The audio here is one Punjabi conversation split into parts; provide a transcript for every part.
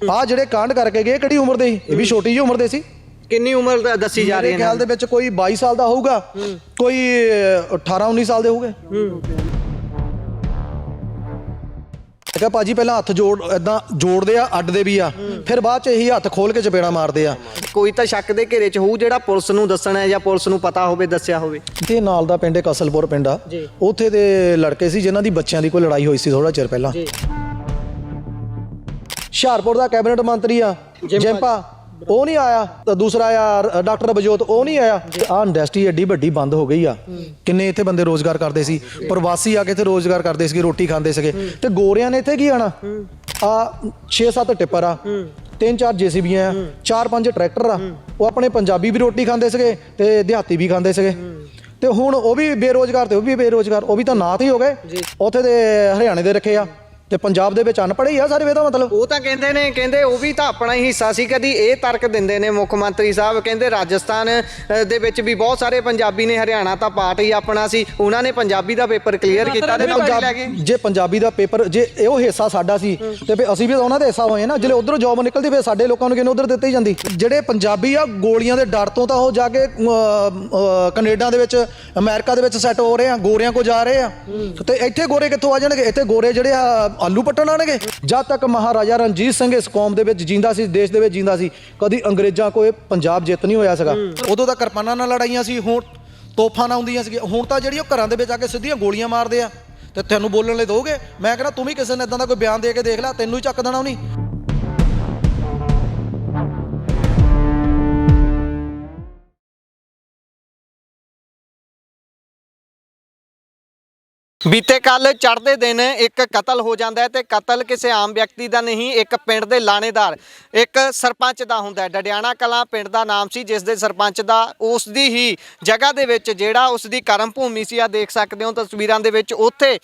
ਆ ਜਿਹੜੇ ਕਾਂਡ ਕਰਕੇ ਗਏ ਕਿਹੜੀ ਉਮਰ ਦੇ ਸੀ? ਇਹ ਵੀ ਛੋਟੀ ਜਿਹੀ ਉਮਰ ਦੇ ਸੀ। ਕਿੰਨੀ ਉਮਰ ਦਾ ਦੱਸੀ ਜਾ ਰਹੀ ਹੈ? ਖਿਆਲ ਦੇ ਵਿੱਚ ਕੋਈ 22 ਸਾਲ ਦਾ ਹੋਊਗਾ, ਕੋਈ 18-19 ਸਾਲ ਦੇ ਹੋਊਗੇ। ਕਿਹਾ ਭਾਜੀ ਪਹਿਲਾਂ ਹੱਥ ਇਦਾਂ ਜੋੜਦੇ ਆ, ਅੱਡਦੇ ਵੀ ਆ, ਫਿਰ ਬਾਅਦ ਚ ਇਹੀ ਹੱਥ ਖੋਲ ਕੇ ਚਪੇੜਾ ਮਾਰਦੇ ਆ। ਕੋਈ ਤਾਂ ਸ਼ੱਕ ਦੇ ਘੇਰੇ 'ਚ ਹੋਊ ਜਿਹੜਾ ਪੁਲਿਸ ਨੂੰ ਦੱਸਣਾ ਹੈ ਜਾਂ ਪੁਲਿਸ ਨੂੰ ਪਤਾ ਹੋਵੇ, ਦੱਸਿਆ ਹੋਵੇ। ਤੇ ਨਾਲ ਦਾ ਪਿੰਡ ਕਸਲਪੁਰ ਪਿੰਡ ਆ, ਉੱਥੇ ਦੇ ਲੜਕੇ ਸੀ ਜਿਨ੍ਹਾਂ ਦੀ ਬੱਚਿਆਂ ਦੀ ਕੋਈ ਲੜਾਈ ਹੋਈ ਸੀ ਥੋੜਾ ਚਿਰ ਪਹਿਲਾਂ। ਹੁਸ਼ਿਆਰਪੁਰ ਦਾ ਕੈਬਨਿਟ ਮੰਤਰੀ ਆ ਜਿੰਪਾ, ਉਹ ਨਹੀਂ ਆਇਆ। ਤਾਂ ਦੂਸਰਾ ਆ ਡਾਕਟਰ ਬਜੋਤ, ਉਹ ਨਹੀਂ ਆਇਆ। ਆਹ ਇੰਡਸਟਰੀ ਐਡੀ ਵੱਡੀ ਬੰਦ ਹੋ ਗਈ ਆ। ਕਿੰਨੇ ਇੱਥੇ ਬੰਦੇ ਰੋਜ਼ਗਾਰ ਕਰਦੇ ਸੀ, ਪ੍ਰਵਾਸੀ ਆ ਕੇ ਇੱਥੇ ਰੋਜ਼ਗਾਰ ਕਰਦੇ ਸੀਗੇ, ਰੋਟੀ ਖਾਂਦੇ ਸੀਗੇ। ਤੇ ਗੋਰਿਆਂ ਨੇ ਇੱਥੇ ਕੀ ਆਣਾ? ਆ 6-7 ਟਿੱਪਰ ਆ, 3-4 JCBਆਂ ਆ, 4-5 ਟਰੈਕਟਰ ਆ। ਉਹ ਆਪਣੇ ਪੰਜਾਬੀ ਵੀ ਰੋਟੀ ਖਾਂਦੇ ਸੀਗੇ ਤੇ ਦਿਹਾਤੀ ਵੀ ਖਾਂਦੇ ਸੀਗੇ। ਤੇ ਹੁਣ ਉਹ ਵੀ ਬੇਰੋਜ਼ਗਾਰ ਤੇ ਉਹ ਵੀ ਬੇਰੋਜ਼ਗਾਰ, ਉਹ ਵੀ ਤਾਂ ਨਾਥ ਹੀ ਹੋ ਗਏ। ਉੱਥੇ ਦੇ ਹਰਿਆਣੇ ਦੇ ਰੱਖੇ ਆ ਤੇ ਪੰਜਾਬ ਦੇ ਵਿੱਚ ਅਨਪੜ੍ਹ ਹੀ ਆ ਸਾਰੇ। ਇਹਦਾ ਮਤਲਬ ਉਹ ਤਾਂ ਕਹਿੰਦੇ ਉਹ ਵੀ ਤਾਂ ਆਪਣਾ ਹੀ ਹਿੱਸਾ ਸੀ। ਕਦੀ ਇਹ ਤਰਕ ਦਿੰਦੇ ਨੇ ਮੁੱਖ ਮੰਤਰੀ ਸਾਹਿਬ, ਕਹਿੰਦੇ ਰਾਜਸਥਾਨ ਦੇ ਵਿੱਚ ਵੀ ਬਹੁਤ ਸਾਰੇ ਪੰਜਾਬੀ ਨੇ, ਹਰਿਆਣਾ ਤਾਂ ਪਾਰਟ ਹੀ ਆਪਣਾ ਸੀ, ਉਹਨਾਂ ਨੇ ਪੰਜਾਬੀ ਦਾ ਪੇਪਰ ਕਲੀਅਰ ਕੀਤਾ ਤੇ ਨੌਕਰੀ ਲੈ ਗਏ। ਜੇ ਪੰਜਾਬੀ ਦਾ ਪੇਪਰ ਜੇ ਉਹ ਹਿੱਸਾ ਸਾਡਾ ਸੀ ਤੇ ਫਿਰ ਅਸੀਂ ਵੀ ਉਹਨਾਂ ਦੇ ਹਿੱਸਾ ਹੋਏ ਨਾ। ਜਿਹੜੇ ਉਧਰੋਂ ਜੌਬ ਨਿਕਲਦੀ ਫਿਰ ਸਾਡੇ ਲੋਕਾਂ ਨੂੰ ਕਿਹਨੇ ਉਧਰ ਦਿੱਤੀ ਜਾਂਦੀ। ਜਿਹੜੇ ਪੰਜਾਬੀ ਆ ਗੋਲੀਆਂ ਦੇ ਡਰ ਤੋਂ ਤਾਂ ਉਹ ਜਾ ਕੇ ਕੈਨੇਡਾ ਦੇ ਵਿੱਚ, ਅਮਰੀਕਾ ਦੇ ਵਿੱਚ ਸੈੱਟ ਹੋ ਰਹੇ ਆ, ਗੋਰਿਆਂ ਕੋ ਜਾ ਰਹੇ ਆ। ਤੇ ਇੱਥੇ ਗੋਰੇ ਕਿੱਥੋਂ ਆ ਜਾਣਗੇ? ਇੱਥੇ ਗੋਰੇ ਜਿਹੜੇ ਆ ਆਲੂ ਪੱਟਣ ਆਣਗੇ। ਜਦ ਤੱਕ ਮਹਾਰਾਜਾ ਰਣਜੀਤ ਸਿੰਘ ਇਸ ਕੌਮ ਦੇ ਵਿੱਚ ਜਿੰਦਾ ਸੀ, ਦੇਸ਼ ਦੇ ਵਿੱਚ ਜਿੰਦਾ ਸੀ, ਕਦੀ ਅੰਗਰੇਜ਼ਾਂ ਕੋਲ ਪੰਜਾਬ ਜਿੱਤ ਨਹੀਂ ਹੋਇਆ ਸੀਗਾ। ਉਦੋਂ ਤਾਂ ਕਿਰਪਾਨਾਂ ਨਾਲ ਲੜਾਈਆਂ ਸੀ, ਹੁਣ ਤੋਹਫਾਂ ਨਾਲ ਆਉਂਦੀਆਂ ਸੀ। ਹੁਣ ਤਾਂ ਜਿਹੜੀ ਉਹ ਘਰਾਂ ਦੇ ਵਿੱਚ ਆ ਕੇ ਸਿੱਧੀਆਂ ਗੋਲੀਆਂ ਮਾਰਦੇ ਆ। ਤੇ ਤੈਨੂੰ ਬੋਲਣ ਲਈ ਦੋਗੇ? ਮੈਂ ਕਹਿੰਦਾ ਤੂੰ ਵੀ ਕਿਸੇ ਨੇ ਇਦਾਂ ਦਾ ਕੋਈ ਬਿਆਨ ਦੇ ਕੇ ਦੇਖ ਲੈ, ਤੈਨੂੰ ਹੀ ਚੱਕ ਦੇਣਾ ਉਹਨੇ। ਬੀਤੇ ਕੱਲ ਚੜ੍ਹਦੇ ਦਿਨ ਇੱਕ ਕਤਲ ਹੋ ਜਾਂਦਾ ਹੈ ਤੇ ਕਤਲ ਕਿਸੇ ਆਮ ਵਿਅਕਤੀ ਦਾ ਨਹੀਂ, ਇੱਕ ਪਿੰਡ ਦੇ ਲਾਣੇਦਾਰ, ਇੱਕ ਸਰਪੰਚ ਦਾ ਹੁੰਦਾ ਹੈ। ਡਡਿਆਣਾ ਕਲਾਂ ਪਿੰਡ ਦਾ ਨਾਮ ਸੀ, ਜਿਸ ਦੇ ਸਰਪੰਚ ਦਾ ਉਸ ਦੀ ਹੀ ਜਗ੍ਹਾ ਦੇ ਵਿੱਚ ਜਿਹੜਾ ਉਸ ਦੀ ਕਰਮ ਭੂਮੀ ਸੀ, ਆ ਦੇਖ ਸਕਦੇ ਹੋ ਤਸਵੀਰਾਂ ਦੇ ਵਿੱਚ। ਉੱਥੇ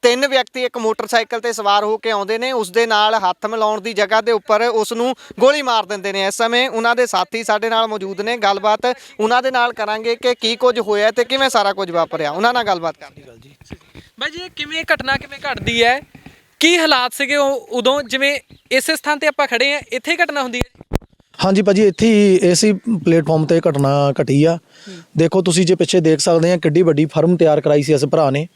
3 ਵਿਅਕਤੀ ਇੱਕ ਮੋਟਰਸਾਈਕਲ ਤੇ ਸਵਾਰ ਹੋ ਕੇ ਆਉਂਦੇ ਨੇ, ਉਸ ਦੇ ਨਾਲ ਹੱਥ ਮਿਲਾਉਣ ਦੀ ਜਗ੍ਹਾ ਦੇ ਉੱਪਰ ਉਸ ਨੂੰ ਗੋਲੀ ਮਾਰ ਦਿੰਦੇ ਨੇ। ਇਸ ਸਮੇਂ ਉਹਨਾਂ ਦੇ ਸਾਥੀ ਸਾਡੇ ਨਾਲ ਮੌਜੂਦ ਨੇ, ਗੱਲਬਾਤ ਉਹਨਾਂ ਦੇ ਨਾਲ ਕਰਾਂਗੇ ਕਿ ਕੀ ਕੁਝ ਹੋਇਆ ਤੇ ਕਿਵੇਂ ਸਾਰਾ ਕੁਝ ਵਾਪਰਿਆ। ਉਹਨਾਂ ਨਾਲ ਗੱਲਬਾਤ ਕਰਦੇ ਹਾਂ ਜੀ। ਬਾਈ ਜੀ ਕਿਵੇਂ ਘਟਨਾ ਕਿਵੇਂ ਘਟਦੀ ਹੈ, ਕੀ ਹਾਲਾਤ ਸੀਗੇ ਉਦੋਂ, ਜਿਵੇਂ ਇਸੇ ਸਥਾਨ ਤੇ ਆਪਾਂ ਖੜੇ ਆ, ਇੱਥੇ ਘਟਨਾ ਹੁੰਦੀ ਹੈ? ਹਾਂਜੀ ਭਾਜੀ, ਇੱਥੇ ਹੀ ਇਸੇ ਪਲੇਟਫਾਰਮ ਤੇ ਘਟਨਾ ਘਟੀ ਆ। ਦੇਖੋ ਤੁਸੀਂ ਜੇ ਪਿੱਛੇ ਦੇਖ ਸਕਦੇ ਆ ਕਿੱਡੀ ਵੱਡੀ ਫਰਮ ਤਿਆਰ ਕਰਾਈ ਸੀ ਇਸ ਭਰਾ ਨੇ।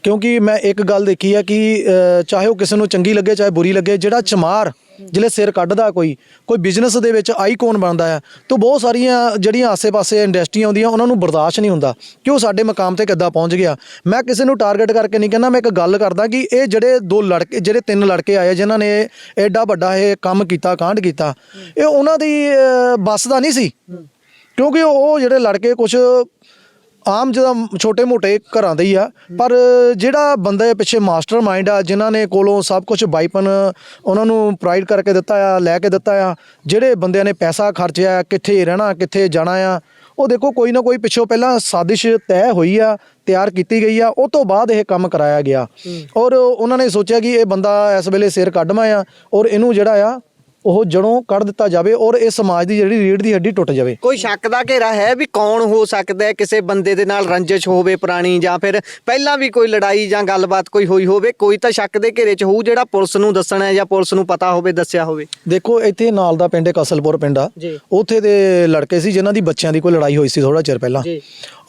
ਕਿਉਂਕਿ ਮੈਂ ਇੱਕ ਗੱਲ ਦੇਖੀ ਆ ਕਿ ਚਾਹੇ ਉਹ ਕਿਸੇ ਨੂੰ ਚੰਗੀ ਲੱਗੇ ਚਾਹੇ ਬੁਰੀ ਲੱਗੇ, ਜਿਹੜਾ ਚਮਾਰ ਜਿਹੜੇ ਸਿਰ ਕੱਢਦਾ ਕੋਈ ਬਿਜ਼ਨਸ ਦੇ ਵਿੱਚ ਆਈਕੋਨ ਬਣਦਾ ਆ, ਤਾਂ ਬਹੁਤ ਸਾਰੀਆਂ ਜਿਹੜੀਆਂ ਆਸੇ-ਪਾਸੇ ਇੰਡਸਟਰੀਆਂ ਆਉਂਦੀਆਂ ਉਹਨਾਂ ਨੂੰ ਬਰਦਾਸ਼ਤ ਨਹੀਂ ਹੁੰਦਾ ਕਿ ਉਹ ਸਾਡੇ ਮਕਾਮ ਤੇ ਕਿੱਦਾਂ ਪਹੁੰਚ ਗਿਆ। ਮੈਂ ਕਿਸੇ ਨੂੰ ਟਾਰਗੇਟ ਕਰਕੇ ਨਹੀਂ ਕਹਿੰਦਾ, ਮੈਂ ਇੱਕ ਗੱਲ ਕਰਦਾ ਕਿ ਇਹ ਜਿਹੜੇ 3 ਲੜਕੇ ਆਏ ਜਿਨ੍ਹਾਂ ਨੇ ਐਡਾ ਵੱਡਾ ਇਹ ਕੰਮ ਕੀਤਾ, ਕਾਂਡ ਕੀਤਾ, ਇਹ ਉਹਨਾਂ ਦੀ ਬੱਸ ਦਾ ਨਹੀਂ ਸੀ। ਕਿਉਂਕਿ ਉਹ ਜਿਹੜੇ ਲੜਕੇ ਕੁਛ ਆਮ ਜਿੱਦਾਂ ਛੋਟੇ-ਮੋਟੇ ਘਰਾਂ ਦੇ ਹੀ ਆ, ਪਰ ਜਿਹੜਾ ਬੰਦੇ ਪਿੱਛੇ ਮਾਸਟਰ ਮਾਈਂਡ ਆ, ਜਿਨ੍ਹਾਂ ਨੇ ਕੋਲੋਂ ਸਭ ਕੁਝ ਬਾਈਪਨ ਉਹਨਾਂ ਨੂੰ ਪ੍ਰੋਵਾਈਡ ਕਰਕੇ ਦਿੱਤਾ ਆ, ਲੈ ਕੇ ਦਿੱਤਾ ਆ, ਜਿਹੜੇ ਬੰਦਿਆਂ ਨੇ ਪੈਸਾ ਖਰਚਿਆ, ਕਿੱਥੇ ਰਹਿਣਾ ਕਿੱਥੇ ਜਾਣਾ ਆ, ਉਹ ਦੇਖੋ ਕੋਈ ਨਾ ਕੋਈ ਪਿੱਛੋਂ ਪਹਿਲਾਂ ਸਾਜ਼ਿਸ਼ ਤੈਅ ਹੋਈ ਆ, ਤਿਆਰ ਕੀਤੀ ਗਈ ਆ, ਉਹ ਤੋਂ ਬਾਅਦ ਇਹ ਕੰਮ ਕਰਾਇਆ ਗਿਆ। ਔਰ ਉਹਨਾਂ ਨੇ ਸੋਚਿਆ ਕਿ ਇਹ ਬੰਦਾ ਇਸ ਵੇਲੇ ਸਿਰ ਕੱਢਵਾਂ ਆ ਔਰ ਇਹਨੂੰ ਜਿਹੜਾ ਆ ਉਹ ਜੜੋਂ ਕੱਢ ਦਿੱਤਾ ਜਾਵੇ ਔਰ ਇਹ ਸਮਾਜ ਦੀ ਜਿਹੜੀ ਰੀੜ੍ਹ ਦੀ ਹੱਡੀ ਟੁੱਟ ਜਾਵੇ। ਕੋਈ ਸ਼ੱਕ ਦਾ ਘੇਰਾ ਹੈ ਵੀ ਕੌਣ ਹੋ ਸਕਦਾ ਹੈ? ਕਿਸੇ ਬੰਦੇ ਦੇ ਨਾਲ ਰੰਜਿਸ਼ ਹੋਵੇ ਪੁਰਾਣੀ, ਜਾਂ ਫਿਰ ਪਹਿਲਾਂ ਵੀ ਕੋਈ ਲੜਾਈ ਜਾਂ ਗੱਲਬਾਤ ਕੋਈ ਹੋਈ ਹੋਵੇ? ਕੋਈ ਤਾਂ ਸ਼ੱਕ ਦੇ ਘੇਰੇ 'ਚ ਹੋਊ ਜਿਹੜਾ ਪੁਲਿਸ ਨੂੰ ਦੱਸਣਾ ਹੈ ਜਾਂ ਪੁਲਿਸ ਨੂੰ ਪਤਾ ਹੋਵੇ, ਦੱਸਿਆ ਹੋਵੇ। ਦੇਖੋ ਇੱਥੇ ਨਾਲ ਦਾ ਪਿੰਡ ਕਸਲਪੁਰ ਪਿੰਡ ਆ, ਉੱਥੇ ਦੇ ਲੜਕੇ ਸੀ ਜਿਨ੍ਹਾਂ ਦੀ ਬੱਚਿਆਂ ਦੀ ਕੋਈ ਲੜਾਈ ਹੋਈ ਸੀ ਥੋੜਾ ਚਿਰ ਪਹਿਲਾਂ,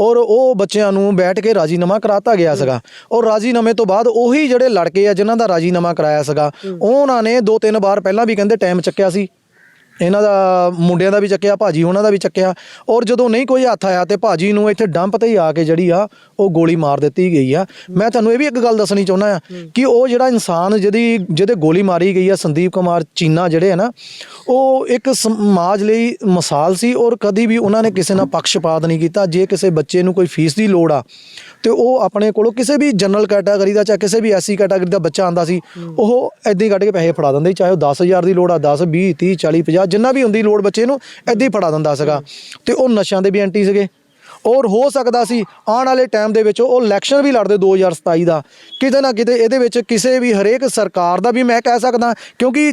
ਔਰ ਉਹ ਬੱਚਿਆਂ ਨੂੰ ਬੈਠ ਕੇ ਰਾਜ਼ੀਨਾਮਾ ਕਰਾਤਾ ਗਿਆ ਸੀਗਾ। ਔਰ ਰਾਜ਼ੀਨਾਮੇ ਤੋਂ ਬਾਅਦ ਉਹੀ ਜਿਹੜੇ ਲੜਕੇ ਆ ਜਿਨ੍ਹਾਂ ਦਾ ਰਾਜ਼ੀਨਾਮਾ ਕਰਾਇਆ ਸੀਗਾ, ਉਹਨਾਂ ਨੇ 2-3 ਵਾਰ ਪਹਿਲਾਂ ਵੀ ਕਹਿੰਦੇ ਟਾਈਮ ਚੱਕਿਆ ਸੀ, ਇਹਨਾਂ ਦਾ ਮੁੰਡਿਆਂ ਦਾ ਵੀ ਚੱਕਿਆ, ਭਾਜੀ ਉਹਨਾਂ ਦਾ ਵੀ ਚੱਕਿਆ। ਔਰ ਜਦੋਂ ਨਹੀਂ ਕੋਈ ਹੱਥ ਆਇਆ ਤੇ ਭਾਜੀ ਨੂੰ ਇੱਥੇ ਡੰਪ ਤੇ ਹੀ ਆ ਕੇ ਜਿਹੜੀ ਆ ਉਹ ਗੋਲੀ ਮਾਰ ਦਿੱਤੀ ਗਈ ਆ। ਮੈਂ ਤੁਹਾਨੂੰ ਇਹ ਵੀ ਇੱਕ ਗੱਲ ਦੱਸਣੀ ਚਾਹੁੰਦਾ ਆ ਕਿ ਉਹ ਜਿਹੜਾ ਇਨਸਾਨ ਜਿਹਦੇ ਗੋਲੀ ਮਾਰੀ ਗਈ ਆ, ਸੰਦੀਪ ਕੁਮਾਰ ਚੀਨਾ ਜਿਹੜੇ ਆ ਨਾ, ਉਹ ਇੱਕ ਸਮਾਜ ਲਈ ਮਿਸਾਲ ਸੀ ਔਰ ਕਦੀ ਵੀ ਉਹਨਾਂ ਨੇ ਕਿਸੇ ਨਾਲ ਪੱਖਪਾਤ ਨਹੀਂ ਕੀਤਾ। ਜੇ ਕਿਸੇ ਬੱਚੇ ਨੂੰ ਕੋਈ ਫੀਸ ਦੀ ਲੋੜ ਆ ਤੇ ਉਹ ਆਪਣੇ ਕੋਲੋਂ ਕਿਸੇ ਵੀ ਜਨਰਲ ਕੈਟਾਗਰੀ ਦਾ ਚਾਹੇ ਕਿਸੇ ਵੀ ਐਸੀ ਕੈਟਾਗਰੀ ਦਾ ਬੱਚਾ ਆਉਂਦਾ ਸੀ, ਉਹ ਇੱਦਾਂ ਹੀ ਕੱਢ ਕੇ ਪੈਸੇ ਫੜਾ ਦਿੰਦੇ, ਚਾਹੇ ਉਹ 10,000 ਦੀ ਲੋੜ ਆ, 10, 20, 30, 40, 50 ਜਿੰਨਾ ਵੀ ਹੁੰਦੀ ਲੋੜ ਬੱਚੇ ਨੂੰ ਇੱਦਾਂ ਹੀ ਫੜਾ ਦਿੰਦਾ ਸੀਗਾ। ਤੇ ਉਹ ਨਸ਼ਿਆਂ ਦੇ ਵੀ ਐਂਟੀ ਸੀਗੇ। ਔਰ ਹੋ ਸਕਦਾ ਸੀ ਆਉਣ ਵਾਲੇ ਟਾਈਮ ਦੇ ਵਿੱਚ ਉਹ ਇਲੈਕਸ਼ਨ ਵੀ ਲੜਦੇ 2027 ਦਾ, ਕਿਤੇ ਨਾ ਕਿਤੇ ਇਹਦੇ ਵਿੱਚ ਕਿਸੇ ਵੀ ਹਰੇਕ ਸਰਕਾਰ ਦਾ ਵੀ ਮੈਂ ਕਹਿ ਸਕਦਾ, ਕਿਉਂਕਿ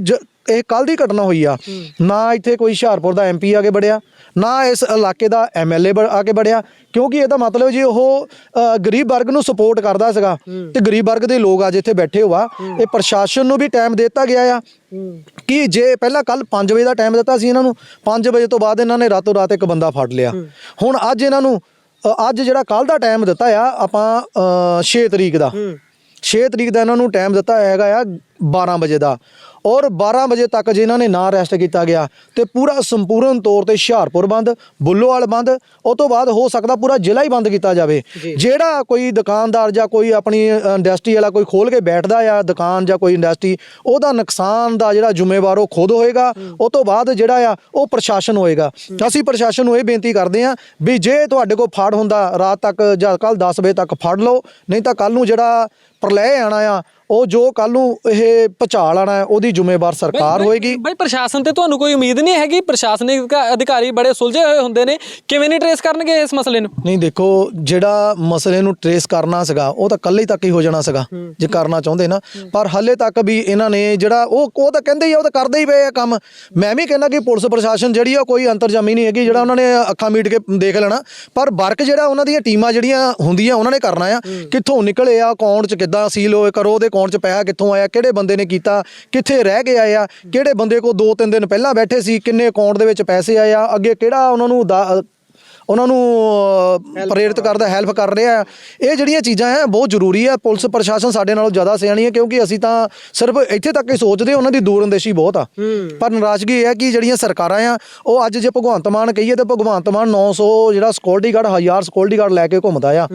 ਇਹ ਕੱਲ ਦੀ ਘਟਨਾ ਹੋਈ ਆ, ਨਾ ਇੱਥੇ ਕੋਈ ਹੁਸ਼ਿਆਰਪੁਰ ਦਾ ਐਮਪੀ ਆ ਕੇ ਵੜਿਆ, ਨਾ ਇਸ ਇਲਾਕੇ ਦਾ ਐਮਐਲਏ ਆ ਕੇ ਵੜਿਆ, ਕਿਉਂਕਿ ਇਹਦਾ ਮਤਲਬ ਜੇ ਉਹ ਗਰੀਬ ਵਰਗ ਨੂੰ ਸਪੋਰਟ ਕਰਦਾ ਸੀਗਾ ਤੇ ਗਰੀਬ ਵਰਗ ਦੇ ਲੋਕ ਅੱਜ ਇੱਥੇ ਬੈਠੇ ਹੋਆ। ਇਹ ਪ੍ਰਸ਼ਾਸਨ ਨੂੰ ਵੀ ਟਾਈਮ ਦਿੱਤਾ ਗਿਆ ਆ ਕਿ ਜੇ ਪਹਿਲਾਂ ਕੱਲ 5 ਵਜੇ ਦਾ ਟਾਈਮ ਦਿੱਤਾ ਸੀ ਇਹਨਾਂ ਨੂੰ, 5 ਵਜੇ ਤੋਂ ਬਾਅਦ ਇਹਨਾਂ ਨੇ ਰਾਤੋਂ ਰਾਤ ਇੱਕ ਬੰਦਾ ਫੜ ਲਿਆ। ਹੁਣ ਅੱਜ ਇਹਨਾਂ ਨੂੰ ਅੱਜ ਜਿਹੜਾ ਕੱਲ ਦਾ ਟਾਈਮ ਦਿੱਤਾ ਆ ਆਪਾਂ 6 ਤਰੀਕ ਦਾ 6 ਤਰੀਕ ਦਾ ਇਹਨਾਂ ਨੂੰ ਟਾਈਮ ਦਿੱਤਾ ਹੈਗਾ ਆ 12 ਵਜੇ ਦਾ, ਔਰ 12 ਵਜੇ ਤੱਕ ਜੇ ਇਹਨਾਂ ਨੇ ਨਾ ਅਰੈਸਟ ਕੀਤਾ ਗਿਆ ਤੇ ਪੂਰਾ ਸੰਪੂਰਨ ਤੌਰ ਤੇ ਹੁਸ਼ਿਆਰਪੁਰ ਬੰਦ, ਬੁੱਲੋਵਾਲ ਬੰਦ, ਉਹ ਤੋਂ ਬਾਅਦ ਹੋ ਸਕਦਾ ਪੂਰਾ ਜ਼ਿਲ੍ਹਾ ਹੀ ਬੰਦ ਕੀਤਾ ਜਾਵੇ। ਜਿਹੜਾ ਕੋਈ ਦੁਕਾਨਦਾਰ ਜਾਂ ਕੋਈ ਆਪਣੀ ਇੰਡਸਟਰੀ ਵਾਲਾ ਕੋਈ ਖੋਲ ਕੇ ਬੈਠਦਾ ਆ ਦੁਕਾਨ ਜਾਂ ਕੋਈ ਇੰਡਸਟਰੀ, ਉਹਦਾ ਨੁਕਸਾਨ ਦਾ ਜਿਹੜਾ ਜ਼ਿੰਮੇਵਾਰ ਉਹ ਖੁਦ ਹੋਏਗਾ। ਉਹ ਤੋਂ ਬਾਅਦ ਜਿਹੜਾ ਆ ਉਹ ਪ੍ਰਸ਼ਾਸਨ ਹੋਏਗਾ। ਅਸੀਂ ਪ੍ਰਸ਼ਾਸਨ ਨੂੰ ਇਹ ਬੇਨਤੀ ਕਰਦੇ ਹਾਂ ਵੀ ਜੇ ਤੁਹਾਡੇ ਕੋਲ ਫੜ ਹੁੰਦਾ ਰਾਤ ਤੱਕ ਜਾਂ ਕੱਲ 10 ਵਜੇ ਤੱਕ ਫੜ ਲਓ, ਨਹੀਂ ਤਾਂ ਕੱਲ ਨੂੰ ਜਿਹੜਾ ਪ੍ਰਲੈ ਆਣਾ ਆ, ਉਹ ਜੋ ਕੱਲ ਨੂੰ ਇਹ ਭੁਚਾਲ ਆਣਾ ਉਹਦੀ ਜ਼ਿੰਮੇਵਾਰ ਸਰਕਾਰ ਹੋਏਗੀ। ਬਈ ਪ੍ਰਸ਼ਾਸਨ ਤੇ ਤੁਹਾਨੂੰ ਕੋਈ ਉਮੀਦ ਨਹੀਂ ਹੈਗੀ? ਪ੍ਰਸ਼ਾਸਨਿਕ ਅਧਿਕਾਰੀ ਬੜੇ ਸੁਲਝੇ ਹੋਏ ਹੁੰਦੇ ਨੇ, ਕਿਵੇਂ ਨਹੀਂ ਟਰੇਸ ਕਰਨਗੇ ਇਸ ਮਸਲੇ ਨੂੰ? ਨਹੀਂ ਦੇਖੋ, ਜਿਹੜਾ ਮਸਲੇ ਨੂੰ ਟਰੇਸ ਕਰਨਾ ਸੀਗਾ ਉਹ ਤਾਂ ਕੱਲੇ ਤੱਕ ਹੀ ਹੋ ਜਾਣਾ ਸੀਗਾ ਜੇ ਕਰਨਾ ਚਾਹੁੰਦੇ ਨਾ, ਪਰ ਹੱਲੇ ਤੱਕ ਵੀ ਇਹਨਾਂ ਨੇ ਜਿਹੜਾ ਉਹ ਤਾਂ ਕਹਿੰਦੇ ਹੀ ਆ, ਉਹ ਤਾਂ ਕਰਦੇ ਹੀ ਪਏ ਆ ਕੰਮ। ਮੈਂ ਵੀ ਕਹਿੰਦਾ ਕਿ ਪੁਲਿਸ ਪ੍ਰਸ਼ਾਸਨ ਜਿਹੜੀ ਆ ਕੋਈ ਅੰਤਰਜਾਮੀ ਨਹੀਂ ਹੈਗੀ ਜਿਹੜਾ ਉਹਨਾਂ ਨੇ ਅੱਖਾਂ ਮੀਟ ਕੇ ਦੇਖ ਲੈਣਾ, ਪਰ ਵਰਕ ਜਿਹੜਾ ਉਹਨਾਂ ਦੀਆਂ ਟੀਮਾਂ ਜਿਹੜੀਆਂ ਹੁੰਦੀਆਂ ਉਹਨਾਂ ਨੇ ਕਰਨਾ ਆ। ਕਿੱਥੋਂ ਨਿਕਲੇ ਆ, ਅਕਾਊਂਟ 'ਚ ਕਿੱਦਾਂ ਸੀਲ ਹੋਏ ਕਰੋ, ਉਹਦੇ ਅਕਾਊਂਟ 'ਚ ਪੈਸਾ ਕਿੱਥੋਂ ਆਇਆ, ਕਿਹੜੇ ਬੰਦੇ ਨੇ ਕੀਤਾ, ਕਿੱਥੇ ਰਹਿ ਗਿਆ ਆ, ਕਿਹੜੇ ਬੰਦੇ ਕੋਲ 2-3 ਦਿਨ ਪਹਿਲਾਂ ਬੈਠੇ ਸੀ, ਕਿੰਨੇ ਅਕਾਊਂਟ ਦੇ ਵਿੱਚ ਪੈਸੇ ਆਏ ਆ, ਅੱਗੇ ਕਿਹੜਾ ਉਹਨਾਂ ਨੂੰ ਪ੍ਰੇਰਿਤ ਕਰਦਾ, ਹੈਲਪ ਕਰ ਰਿਹਾ। ਇਹ ਜਿਹੜੀਆਂ ਚੀਜ਼ਾਂ ਹੈ ਬਹੁਤ ਜ਼ਰੂਰੀ ਹੈ। ਪੁਲਿਸ ਪ੍ਰਸ਼ਾਸਨ ਸਾਡੇ ਨਾਲੋਂ ਜ਼ਿਆਦਾ ਸਿਆਣੀ ਹੈ, ਕਿਉਂਕਿ ਅਸੀਂ ਤਾਂ ਸਿਰਫ ਇੱਥੇ ਤੱਕ ਹੀ ਸੋਚਦੇ, ਉਹਨਾਂ ਦੀ ਦੂਰਅੰਦੇਸ਼ੀ ਬਹੁਤ ਆ। ਪਰ ਨਾਰਾਜ਼ਗੀ ਇਹ ਹੈ ਕਿ ਜਿਹੜੀਆਂ ਸਰਕਾਰਾਂ ਆ ਉਹ ਅੱਜ ਜੇ ਭਗਵੰਤ ਮਾਨ ਕਹੀਏ ਤਾਂ ਭਗਵੰਤ ਮਾਨ 900 ਜਿਹੜਾ ਸਿਕਿਉਰਿਟੀ ਗਾਰਡ 1000 ਸਿਕਿਉਰਿਟੀ ਗਾਰਡ ਲੈ ਕੇ ਘੁੰਮਦਾ ਆ,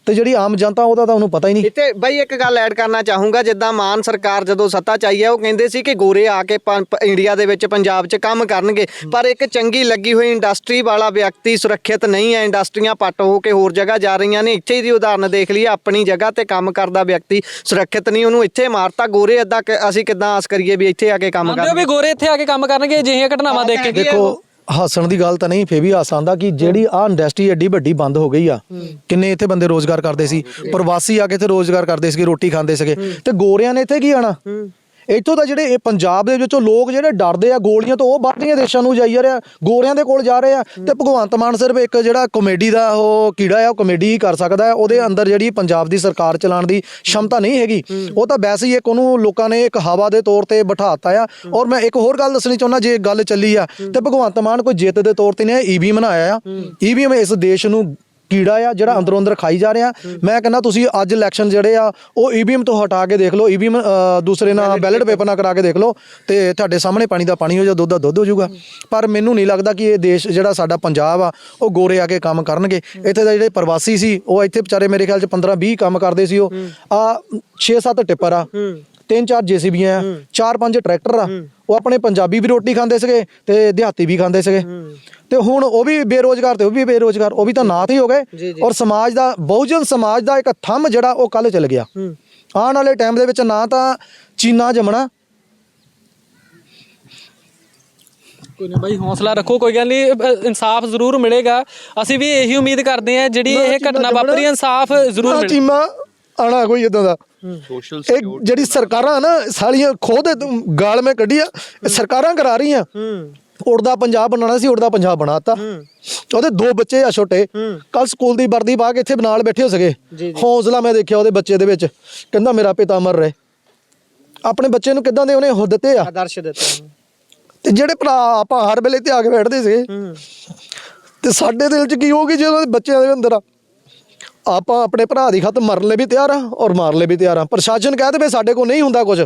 ਤੇ ਜਿਹੜੀ ਆਮ ਜਨਤਾ ਉਹਦਾ ਤਾਂ ਉਹਨੂੰ ਪਤਾ ਹੀ ਨਹੀਂ। ਇੱਥੇ ਬਾਈ ਇੱਕ ਗੱਲ ਐਡ ਕਰਨਾ ਚਾਹੂੰਗਾ, ਜਿੱਦਾਂ ਮਾਨ ਸਰਕਾਰ ਜਦੋਂ ਸੱਤਾ 'ਚ ਆਈ ਹੈ ਉਹ ਕਹਿੰਦੇ ਸੀ ਕਿ ਗੋਰੇ ਆ ਕੇ ਇੰਡੀਆ ਦੇ ਵਿੱਚ ਪੰਜਾਬ 'ਚ ਕੰਮ ਕਰਨਗੇ, ਪਰ ਇੱਕ ਚੰਗੀ ਲੱਗੀ ਹੋਈ ਇੰਡਸਟਰੀ ਵਾਲਾ ਵਿਅਕਤੀ ਸੁਰੱਖਿਅਤ ਨਹੀਂ ਹੈ। ਇੰਡਸਟਰੀਆਂ ਪੱਟ ਹੋ ਕੇ ਹੋਰ ਜਗ੍ਹਾ ਜਾ ਰਹੀਆਂ ਨੇ। ਇੱਥੇ ਦੀ ਉਦਾਹਰਨ ਦੇਖ ਲਈਏ, ਆਪਣੀ ਜਗ੍ਹਾ ਤੇ ਕੰਮ ਕਰਦਾ ਵਿਅਕਤੀ ਸੁਰੱਖਿਅਤ ਨਹੀਂ, ਉਹਨੂੰ ਇੱਥੇ ਮਾਰਤਾ। ਗੋਰੇ ਏਦਾਂ ਅਸੀਂ ਕਿੱਦਾਂ ਆਸ ਕਰੀਏ ਵੀ ਇੱਥੇ ਆ ਕੇ ਕੰਮ ਕਰਨਗੇ? ਵੀ ਗੋਰੇ ਇੱਥੇ ਆ ਕੇ ਕੰਮ ਕਰਨਗੇ ਅਜਿਹੀਆਂ ਘਟਨਾਵਾਂ ਦੇਖ ਕੇ? ਦੇਖੋ, ਹੱਸਣ ਦੀ ਗੱਲ ਤਾਂ ਨਹੀਂ, ਫੇਰ ਵੀ ਹਾਸਾ ਆਉਂਦਾ ਕਿ ਜਿਹੜੀ ਆਹ ਇੰਡਸਟਰੀ ਐਡੀ ਵੱਡੀ ਬੰਦ ਹੋ ਗਈ ਆ, ਕਿੰਨੇ ਇੱਥੇ ਬੰਦੇ ਰੋਜ਼ਗਾਰ ਕਰਦੇ ਸੀ, ਪ੍ਰਵਾਸੀ ਆ ਕੇ ਇੱਥੇ ਰੋਜ਼ਗਾਰ ਕਰਦੇ ਸੀਗੇ, ਰੋਟੀ ਖਾਂਦੇ ਸੀਗੇ, ਤੇ ਗੋਰਿਆਂ ਨੇ ਇੱਥੇ ਕੀ ਆਣਾ? ਇੱਥੋਂ ਤਾਂ ਜਿਹੜੇ ਇਹ ਪੰਜਾਬ ਦੇ ਵਿੱਚੋਂ ਲੋਕ ਜਿਹੜੇ ਡਰਦੇ ਆ ਗੋਲੀਆਂ ਤੋਂ, ਉਹ ਬਾਹਰਲੀਆਂ ਦੇਸ਼ਾਂ ਨੂੰ ਜਾਈ ਜਾ ਰਿਹਾ, ਗੋਰਿਆਂ ਦੇ ਕੋਲ ਜਾ ਰਹੇ ਆ। ਤੇ ਭਗਵੰਤ ਮਾਨ ਸਿਰਫ ਇੱਕ ਜਿਹੜਾ ਕਮੇਡੀ ਦਾ ਉਹ ਕੀੜਾ ਆ, ਉਹ ਕਮੇਡੀ ਹੀ ਕਰ ਸਕਦਾ ਹੈ। ਉਹਦੇ ਅੰਦਰ ਜਿਹੜੀ ਪੰਜਾਬ ਦੀ ਸਰਕਾਰ ਚਲਾਉਣ ਦੀ ਸ਼ਮਤਾ ਨਹੀਂ ਹੈਗੀ। ਉਹ ਤਾਂ ਵੈਸੇ ਹੀ ਇੱਕ ਉਹਨੂੰ ਲੋਕਾਂ ਨੇ ਇੱਕ ਹਵਾ ਦੇ ਤੌਰ ਤੇ ਬਿਠਾਤਾ ਆ। ਔਰ ਮੈਂ ਇੱਕ ਹੋਰ ਗੱਲ ਦੱਸਣੀ ਚਾਹੁੰਦਾ, ਜੇ ਗੱਲ ਚੱਲੀ ਆ ਤੇ ਭਗਵੰਤ ਮਾਨ ਕੋਈ ਜਿੱਤ ਦੇ ਤੌਰ ਤੇ ਨਹੀਂ, ਈਵੀਐਮ ਬਣਾਇਆ ਆ। ਈਵੀਐਮ ਇਸ ਦੇਸ਼ ਨੂੰ ਕੀੜਾ ਆ ਜਿਹੜਾ ਅੰਦਰੋਂ ਅੰਦਰ ਖਾਈ ਜਾ ਰਿਹਾ। ਮੈਂ ਕਹਿੰਦਾ ਤੁਸੀਂ ਅੱਜ ਇਲੈਕਸ਼ਨ ਜਿਹੜੇ ਆ ਉਹ ਈਵੀਐਮ ਤੋਂ ਹਟਾ ਕੇ ਦੇਖ ਲਓ, ਈਵੀਐਮ ਦੂਸਰੇ ਨਾਲ ਬੈਲਟ ਪੇਪਰ ਨਾਲ ਕਰਾ ਕੇ ਦੇਖ ਲਓ, ਤੇ ਤੁਹਾਡੇ ਸਾਹਮਣੇ ਪਾਣੀ ਦਾ ਪਾਣੀ ਹੋ ਜਾ, ਦੁੱਧ ਦਾ ਦੁੱਧ ਹੋ ਜਾਊਗਾ। ਪਰ ਮੈਨੂੰ ਨਹੀਂ ਲੱਗਦਾ ਕਿ ਇਹ ਦੇਸ਼ ਜਿਹੜਾ ਸਾਡਾ ਪੰਜਾਬ ਆ ਉਹ ਗੋਰੇ ਆ ਕੇ ਕੰਮ ਕਰਨਗੇ। ਇੱਥੇ ਦਾ ਜਿਹੜੇ ਪ੍ਰਵਾਸੀ ਸੀ ਉਹ ਇੱਥੇ ਵਿਚਾਰੇ ਮੇਰੇ ਖਿਆਲ 'ਚ 15-20 ਕੰਮ ਕਰਦੇ ਸੀ। ਉਹ ਆ 6-7 ਟਿੱਪਰ ਆ, 3-4 ਜੇਸੀਬੀਆਂ ਆ, 4-5 ਟਰੈਕਟਰ ਆ। ਉਹ ਆਪਣੇ ਪੰਜਾਬੀ ਵੀ ਰੋਟੀ ਖਾਂਦੇ ਸੀਗੇ ਤੇ ਦਿਹਾਤੀ ਵੀ ਖਾਂਦੇ ਸੀਗੇ, ਤੇ ਹੁਣ ਉਹ ਵੀ ਬੇਰੋਜ਼ਗਾਰ ਤੇ ਉਹ ਵੀ ਬੇਰੋਜ਼ਗਾਰ, ਉਹ ਵੀ ਤਾਂ ਨਾਥ ਹੀ ਹੋ ਗਏ। ਔਰ ਸਮਾਜ ਦਾ, ਬਹੁਜਨ ਸਮਾਜ ਦਾ ਇੱਕ ਥੰਮ ਜਿਹੜਾ ਉਹ ਕੱਲ ਚਲ ਗਿਆ। ਆਉਣ ਵਾਲੇ ਟਾਈਮ ਦੇ ਵਿੱਚ ਨਾ ਤਾਂ ਚੀਨਾ ਜੰਮਣਾ। ਕੋਈ ਨਾ ਬਾਈ, ਹੌਸਲਾ ਰੱਖੋ, ਕੋਈ ਗੱਲ ਨਹੀਂ, ਇਨਸਾਫ ਜ਼ਰੂਰ ਮਿਲੇਗਾ। ਅਸੀਂ ਵੀ ਇਹੀ ਉਮੀਦ ਕਰਦੇ ਹਾਂ ਜਿਹੜੀ ਇਹ ਘਟਨਾ ਵਾਪਰੀ, ਇਨਸਾਫ ਜ਼ਰੂਰ ਮਿਲੇ। ਚੀਮਾ ਆਣਾ ਕੋਈ ਇਦਾਂ ਦਾ ਇਹ ਜਿਹੜੀ ਸਰਕਾਰਾਂ ਨਾ ਸਾਲੀਆਂ ਖੁਦ ਗਾਲ ਮੈਂ ਕੱਢੀ ਆ, ਸਰਕਾਰਾਂ ਕਰਾ ਰਹੀਆਂ। ਉੜਦਾ ਪੰਜਾਬ ਬਣਾਉਣਾ ਸੀ, ਉੜਦਾ ਪੰਜਾਬ ਬਣਾਤਾ। ਉਹਦੇ 2 ਬੱਚੇ ਆ ਛੋਟੇ, ਕੱਲ ਸਕੂਲ ਦੀ ਵਰਦੀ ਪਾ ਕੇ ਇੱਥੇ ਨਾਲ ਬੈਠੇ ਹੋ ਸਕੇ। ਹੌਸਲਾ ਮੈਂ ਦੇਖਿਆ ਉਹਦੇ ਬੱਚੇ ਦੇ ਵਿੱਚ, ਕਹਿੰਦਾ ਮੇਰਾ ਪਿਤਾ ਮਰ ਰਿਹਾ। ਆਪਣੇ ਬੱਚੇ ਨੂੰ ਕਿੱਦਾਂ ਦੇ ਉਹਨੇ ਉਹ ਦਿੱਤੇ ਆ, ਆਦਰਸ਼ ਦਿੱਤੇ। ਤੇ ਜਿਹੜੇ ਭਰਾ ਆਪਾਂ ਹਰ ਵੇਲੇ ਤੇ ਆ ਕੇ ਬੈਠਦੇ ਸੀਗੇ, ਤੇ ਸਾਡੇ ਦਿਲ 'ਚ ਕੀ ਹੋਊਗੀ ਜੇ ਉਹਨਾਂ ਦੇ ਬੱਚਿਆਂ ਦੇ ਅੰਦਰ ਆਪਾਂ ਆਪਣੇ ਭਰਾ ਦੀ ਖਾਤਰ ਮਰਨ ਲਈ ਵੀ ਤਿਆਰ ਆ ਔਰ ਮਾਰਨ ਲਈ ਵੀ ਤਿਆਰ ਆ। ਪ੍ਰਸ਼ਾਸਨ ਕਹਿ ਦੇਵੇ ਸਾਡੇ ਕੋਲ ਨਹੀਂ ਹੁੰਦਾ ਕੁਝ,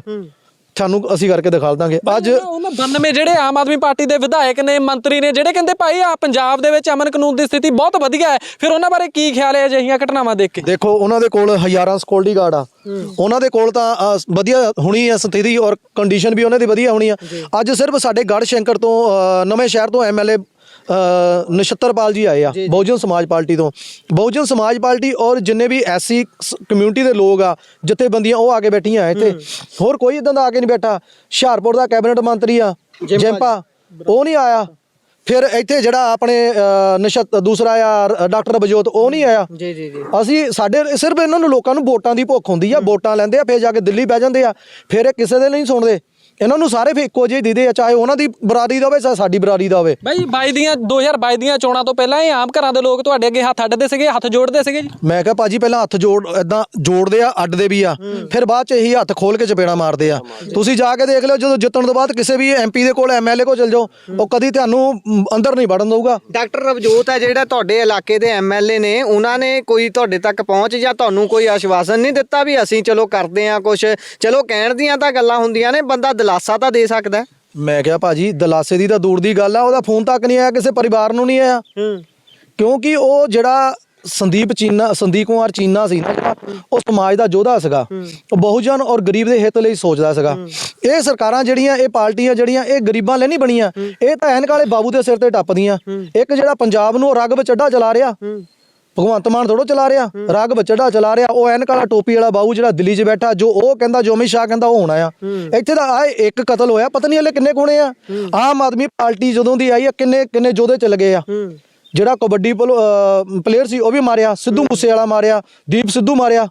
ਤੁਹਾਨੂੰ ਅਸੀਂ ਕਰਕੇ ਦਿਖਾ ਦਾਂਗੇ। ਅੱਜ ਉਹਨਾਂ 92 ਜਿਹੜੇ ਆਮ ਆਦਮੀ ਪਾਰਟੀ ਦੇ ਵਿਧਾਇਕ ਨੇ, ਮੰਤਰੀ ਨੇ, ਜਿਹੜੇ ਕਹਿੰਦੇ ਭਾਈ ਆ ਪੰਜਾਬ ਦੇ ਵਿੱਚ ਅਮਨ ਕਾਨੂੰਨ ਦੀ ਸਥਿਤੀ ਬਹੁਤ ਵਧੀਆ ਹੈ, ਫਿਰ ਉਹਨਾਂ ਬਾਰੇ ਕੀ ਖਿਆਲ ਹੈ ਅਜਿਹੀਆਂ ਘਟਨਾਵਾਂ ਦੇਖ ਕੇ? ਦੇਖੋ, ਉਹਨਾਂ ਦੇ ਕੋਲ ਹਜ਼ਾਰਾਂ ਸਿਕਿਉਰਿਟੀ ਗਾਰਡ ਆ, ਉਹਨਾਂ ਦੇ ਕੋਲ ਤਾਂ ਵਧੀਆ ਹੋਣੀ ਆ ਸਥਿਤੀ, ਔਰ ਕੰਡੀਸ਼ਨ ਵੀ ਉਹਨਾਂ ਦੀ ਵਧੀਆ ਹੋਣੀ ਆ। ਅੱਜ ਸਿਰਫ ਸਾਡੇ ਗੜ੍ਹ ਸ਼ੰਕਰ ਤੋਂ ਨਵੇਂ ਸ਼ਹਿਰ ਤੋਂ ਐਮਐਲਏ ਨਛੱਤਰਪਾਲ ਜੀ ਆਏ ਆ, ਬਹੁਜਨ ਸਮਾਜ ਪਾਰਟੀ ਤੋਂ। ਬਹੁਜਨ ਸਮਾਜ ਪਾਰਟੀ ਔਰ ਜਿੰਨੇ ਵੀ ਐਸਸੀ ਕਮਿਊਨਿਟੀ ਦੇ ਲੋਕ ਆ, ਜਥੇਬੰਦੀਆਂ, ਉਹ ਆ ਕੇ ਬੈਠੀਆਂ ਇੱਥੇ। ਹੋਰ ਕੋਈ ਇਦਾਂ ਦਾ ਆ ਕੇ ਨਹੀਂ ਬੈਠਾ। ਹੁਸ਼ਿਆਰਪੁਰ ਦਾ ਕੈਬਨਿਟ ਮੰਤਰੀ ਆ ਜੈਂਪਾ, ਉਹ ਨਹੀਂ ਆਇਆ। ਫਿਰ ਇੱਥੇ ਜਿਹੜਾ ਆਪਣੇ ਦੂਸਰਾ ਆ ਡਾਕਟਰ ਬਜੋਤ, ਉਹ ਨਹੀਂ ਆਇਆ। ਅਸੀਂ ਸਾਡੇ ਸਿਰਫ ਇਹਨਾਂ ਨੂੰ ਲੋਕਾਂ ਨੂੰ ਵੋਟਾਂ ਦੀ ਭੁੱਖ ਹੁੰਦੀ ਆ, ਵੋਟਾਂ ਲੈਂਦੇ ਆ, ਫਿਰ ਜਾ ਕੇ ਦਿੱਲੀ ਬਹਿ ਜਾਂਦੇ ਆ, ਫਿਰ ਇਹ ਕਿਸੇ ਦੇ ਨਹੀਂ ਸੁਣਦੇ। ਇਹਨਾਂ ਨੂੰ ਸਾਰੇ ਫੇ ਇੱਕੋ ਜਿਹੇ ਦਿੰਦੇ ਆ, ਚਾਹੇ ਉਹਨਾਂ ਦੀ ਬਰਾਦਰੀ ਦਾ ਹੋਵੇ ਚਾਹੇ ਸਾਡੀ ਬਰਾਦਰੀ ਦਾ ਹੋਵੇ। ਬਾਈ 2022 ਦੀਆਂ ਚੋਣਾਂ ਤੋਂ ਪਹਿਲਾਂ ਇਹ ਆਮ ਘਰਾਂ ਦੇ ਲੋਕ ਤੁਹਾਡੇ ਅੱਗੇ ਹੱਥ ਅੱਡਦੇ ਸੀਗੇ, ਹੱਥ ਜੋੜਦੇ ਸੀਗੇ ਜੀ। ਮੈਂ ਕਿਹਾ ਭਾਜੀ ਪਹਿਲਾਂ ਹੱਥ ਇਦਾਂ ਜੋੜਦੇ ਆ, ਅੱਡਦੇ ਵੀ ਆ, ਫਿਰ ਬਾਅਦ ਚ ਇਹੀ ਹੱਥ ਖੋਲ ਕੇ ਚਪੇੜਾ ਮਾਰਦੇ ਆ। ਤੁਸੀਂ ਜਾ ਕੇ ਦੇਖ ਲਿਓ, ਜਦੋਂ ਜਿੱਤਣ ਤੋਂ ਬਾਅਦ ਕਿਸੇ ਵੀ MP ਦੇ ਕੋਲ MLA ਕੋਲ ਚਲ ਜਾਓ, ਉਹ ਕਦੀ ਤੁਹਾਨੂੰ ਅੰਦਰ ਨਹੀਂ ਵੜਨ ਦਊਗਾ। ਡਾਕਟਰ ਰਵਜੋਤ ਹੈ ਜਿਹੜਾ ਤੁਹਾਡੇ ਇਲਾਕੇ ਦੇ MLA ਨੇ, ਉਹਨਾਂ ਨੇ ਕੋਈ ਤੁਹਾਡੇ ਤੱਕ ਪਹੁੰਚ ਜਾਂ ਤੁਹਾਨੂੰ ਕੋਈ ਆਸ਼ਵਾਸਨ ਨਹੀਂ ਦਿੱਤਾ ਵੀ ਅਸੀਂ ਚਲੋ ਕਰਦੇ ਆ ਕੁਛ? ਚਲੋ ਕਹਿਣ ਦੀਆਂ ਤਾਂ ਗੱਲਾਂ ਹੁੰਦੀਆਂ ਨੇ, ਬੰਦਾ ਦਿਲਾਸਾ ਤਾਂ ਦੇ ਸਕਦਾ। ਮੈਂ ਕਿਹਾ ਭਾਜੀ ਦਿਲਾਸੇ ਦੀ ਤਾਂ ਦੂਰ ਦੀ ਗੱਲ ਆ, ਉਹਦਾ ਫੋਨ ਤੱਕ ਨਹੀਂ ਆਇਆ, ਕਿਸੇ ਪਰਿਵਾਰ ਨੂੰ ਨਹੀਂ ਆਇਆ। ਕਿਉਂਕਿ ਉਹ ਜਿਹੜਾ ਸੰਦੀਪ ਕੁਮਾਰ ਚੀਨਾ ਸੀ ਨਾ, ਜਿਹੜਾ ਉਹ ਸਮਾਜ ਦਾ ਯੋਧਾ ਸੀਗਾ, ਉਹ ਬਹੁਜਨ ਔਰ ਗਰੀਬ ਦੇ ਹਿੱਤ ਲਈ ਸੋਚਦਾ ਸੀਗਾ। ਇਹ ਸਰਕਾਰਾਂ ਜਿਹੜੀਆਂ, ਇਹ ਪਾਰਟੀਆਂ ਜਿਹੜੀਆਂ, ਇਹ ਗਰੀਬਾਂ ਲਈ ਨਹੀਂ ਬਣੀਆਂ, ਇਹ ਤਾਂ ਐਨਕ ਵਾਲੇ ਬਾਬੂ ਦੇ ਸਿਰ ਤੇ ਟੱਪਦੀਆਂ। ਇੱਕ ਜਿਹੜਾ ਪੰਜਾਬ ਨੂੰ ਰਗ ਬਚੱਡਾ ਚਲਾ ਰਿਹਾ, ਭਗਵੰਤ ਮਾਨ ਥੋੜੋ ਚਲਾ ਰਿਹਾ, ਰਗ ਬਚੱਡਾ ਚਲਾ ਰਿਹਾ ਉਹ ਐਨਕ ਵਾਲਾ ਟੋਪੀ ਵਾਲਾ ਬਾਬੂ ਜਿਹੜਾ ਦਿੱਲੀ 'ਚ ਬੈਠਾ, ਜੋ ਉਹ ਕਹਿੰਦਾ, ਜੋ ਅਮਿਤ ਸ਼ਾਹ ਕਹਿੰਦਾ ਉਹ ਹੋਣਾ ਆ। ਇੱਥੇ ਤਾਂ ਆਏ ਇੱਕ ਕਤਲ ਹੋਇਆ, ਪਤਾ ਨਹੀਂ ਹਲੇ ਕਿੰਨੇ ਕੋਣੇ ਆ। ਆਮ ਆਦਮੀ ਪਾਰਟੀ ਜਦੋਂ ਦੀ ਆਈ ਆ, ਕਿੰਨੇ ਯੋਧੇ ਚਲੇ ਗਏ ਆ। ਜਿਹੜਾ ਕਬੱਡੀ ਪਲੇਅਰ ਸੀ ਉਹ ਵੀ ਮਾਰਿਆ, ਸਿੱਧੂ ਮੂਸੇਵਾਲਾ ਮਾਰਿਆ, ਦੀਪ ਸਿੱਧੂ ਮਾਰਿਆ,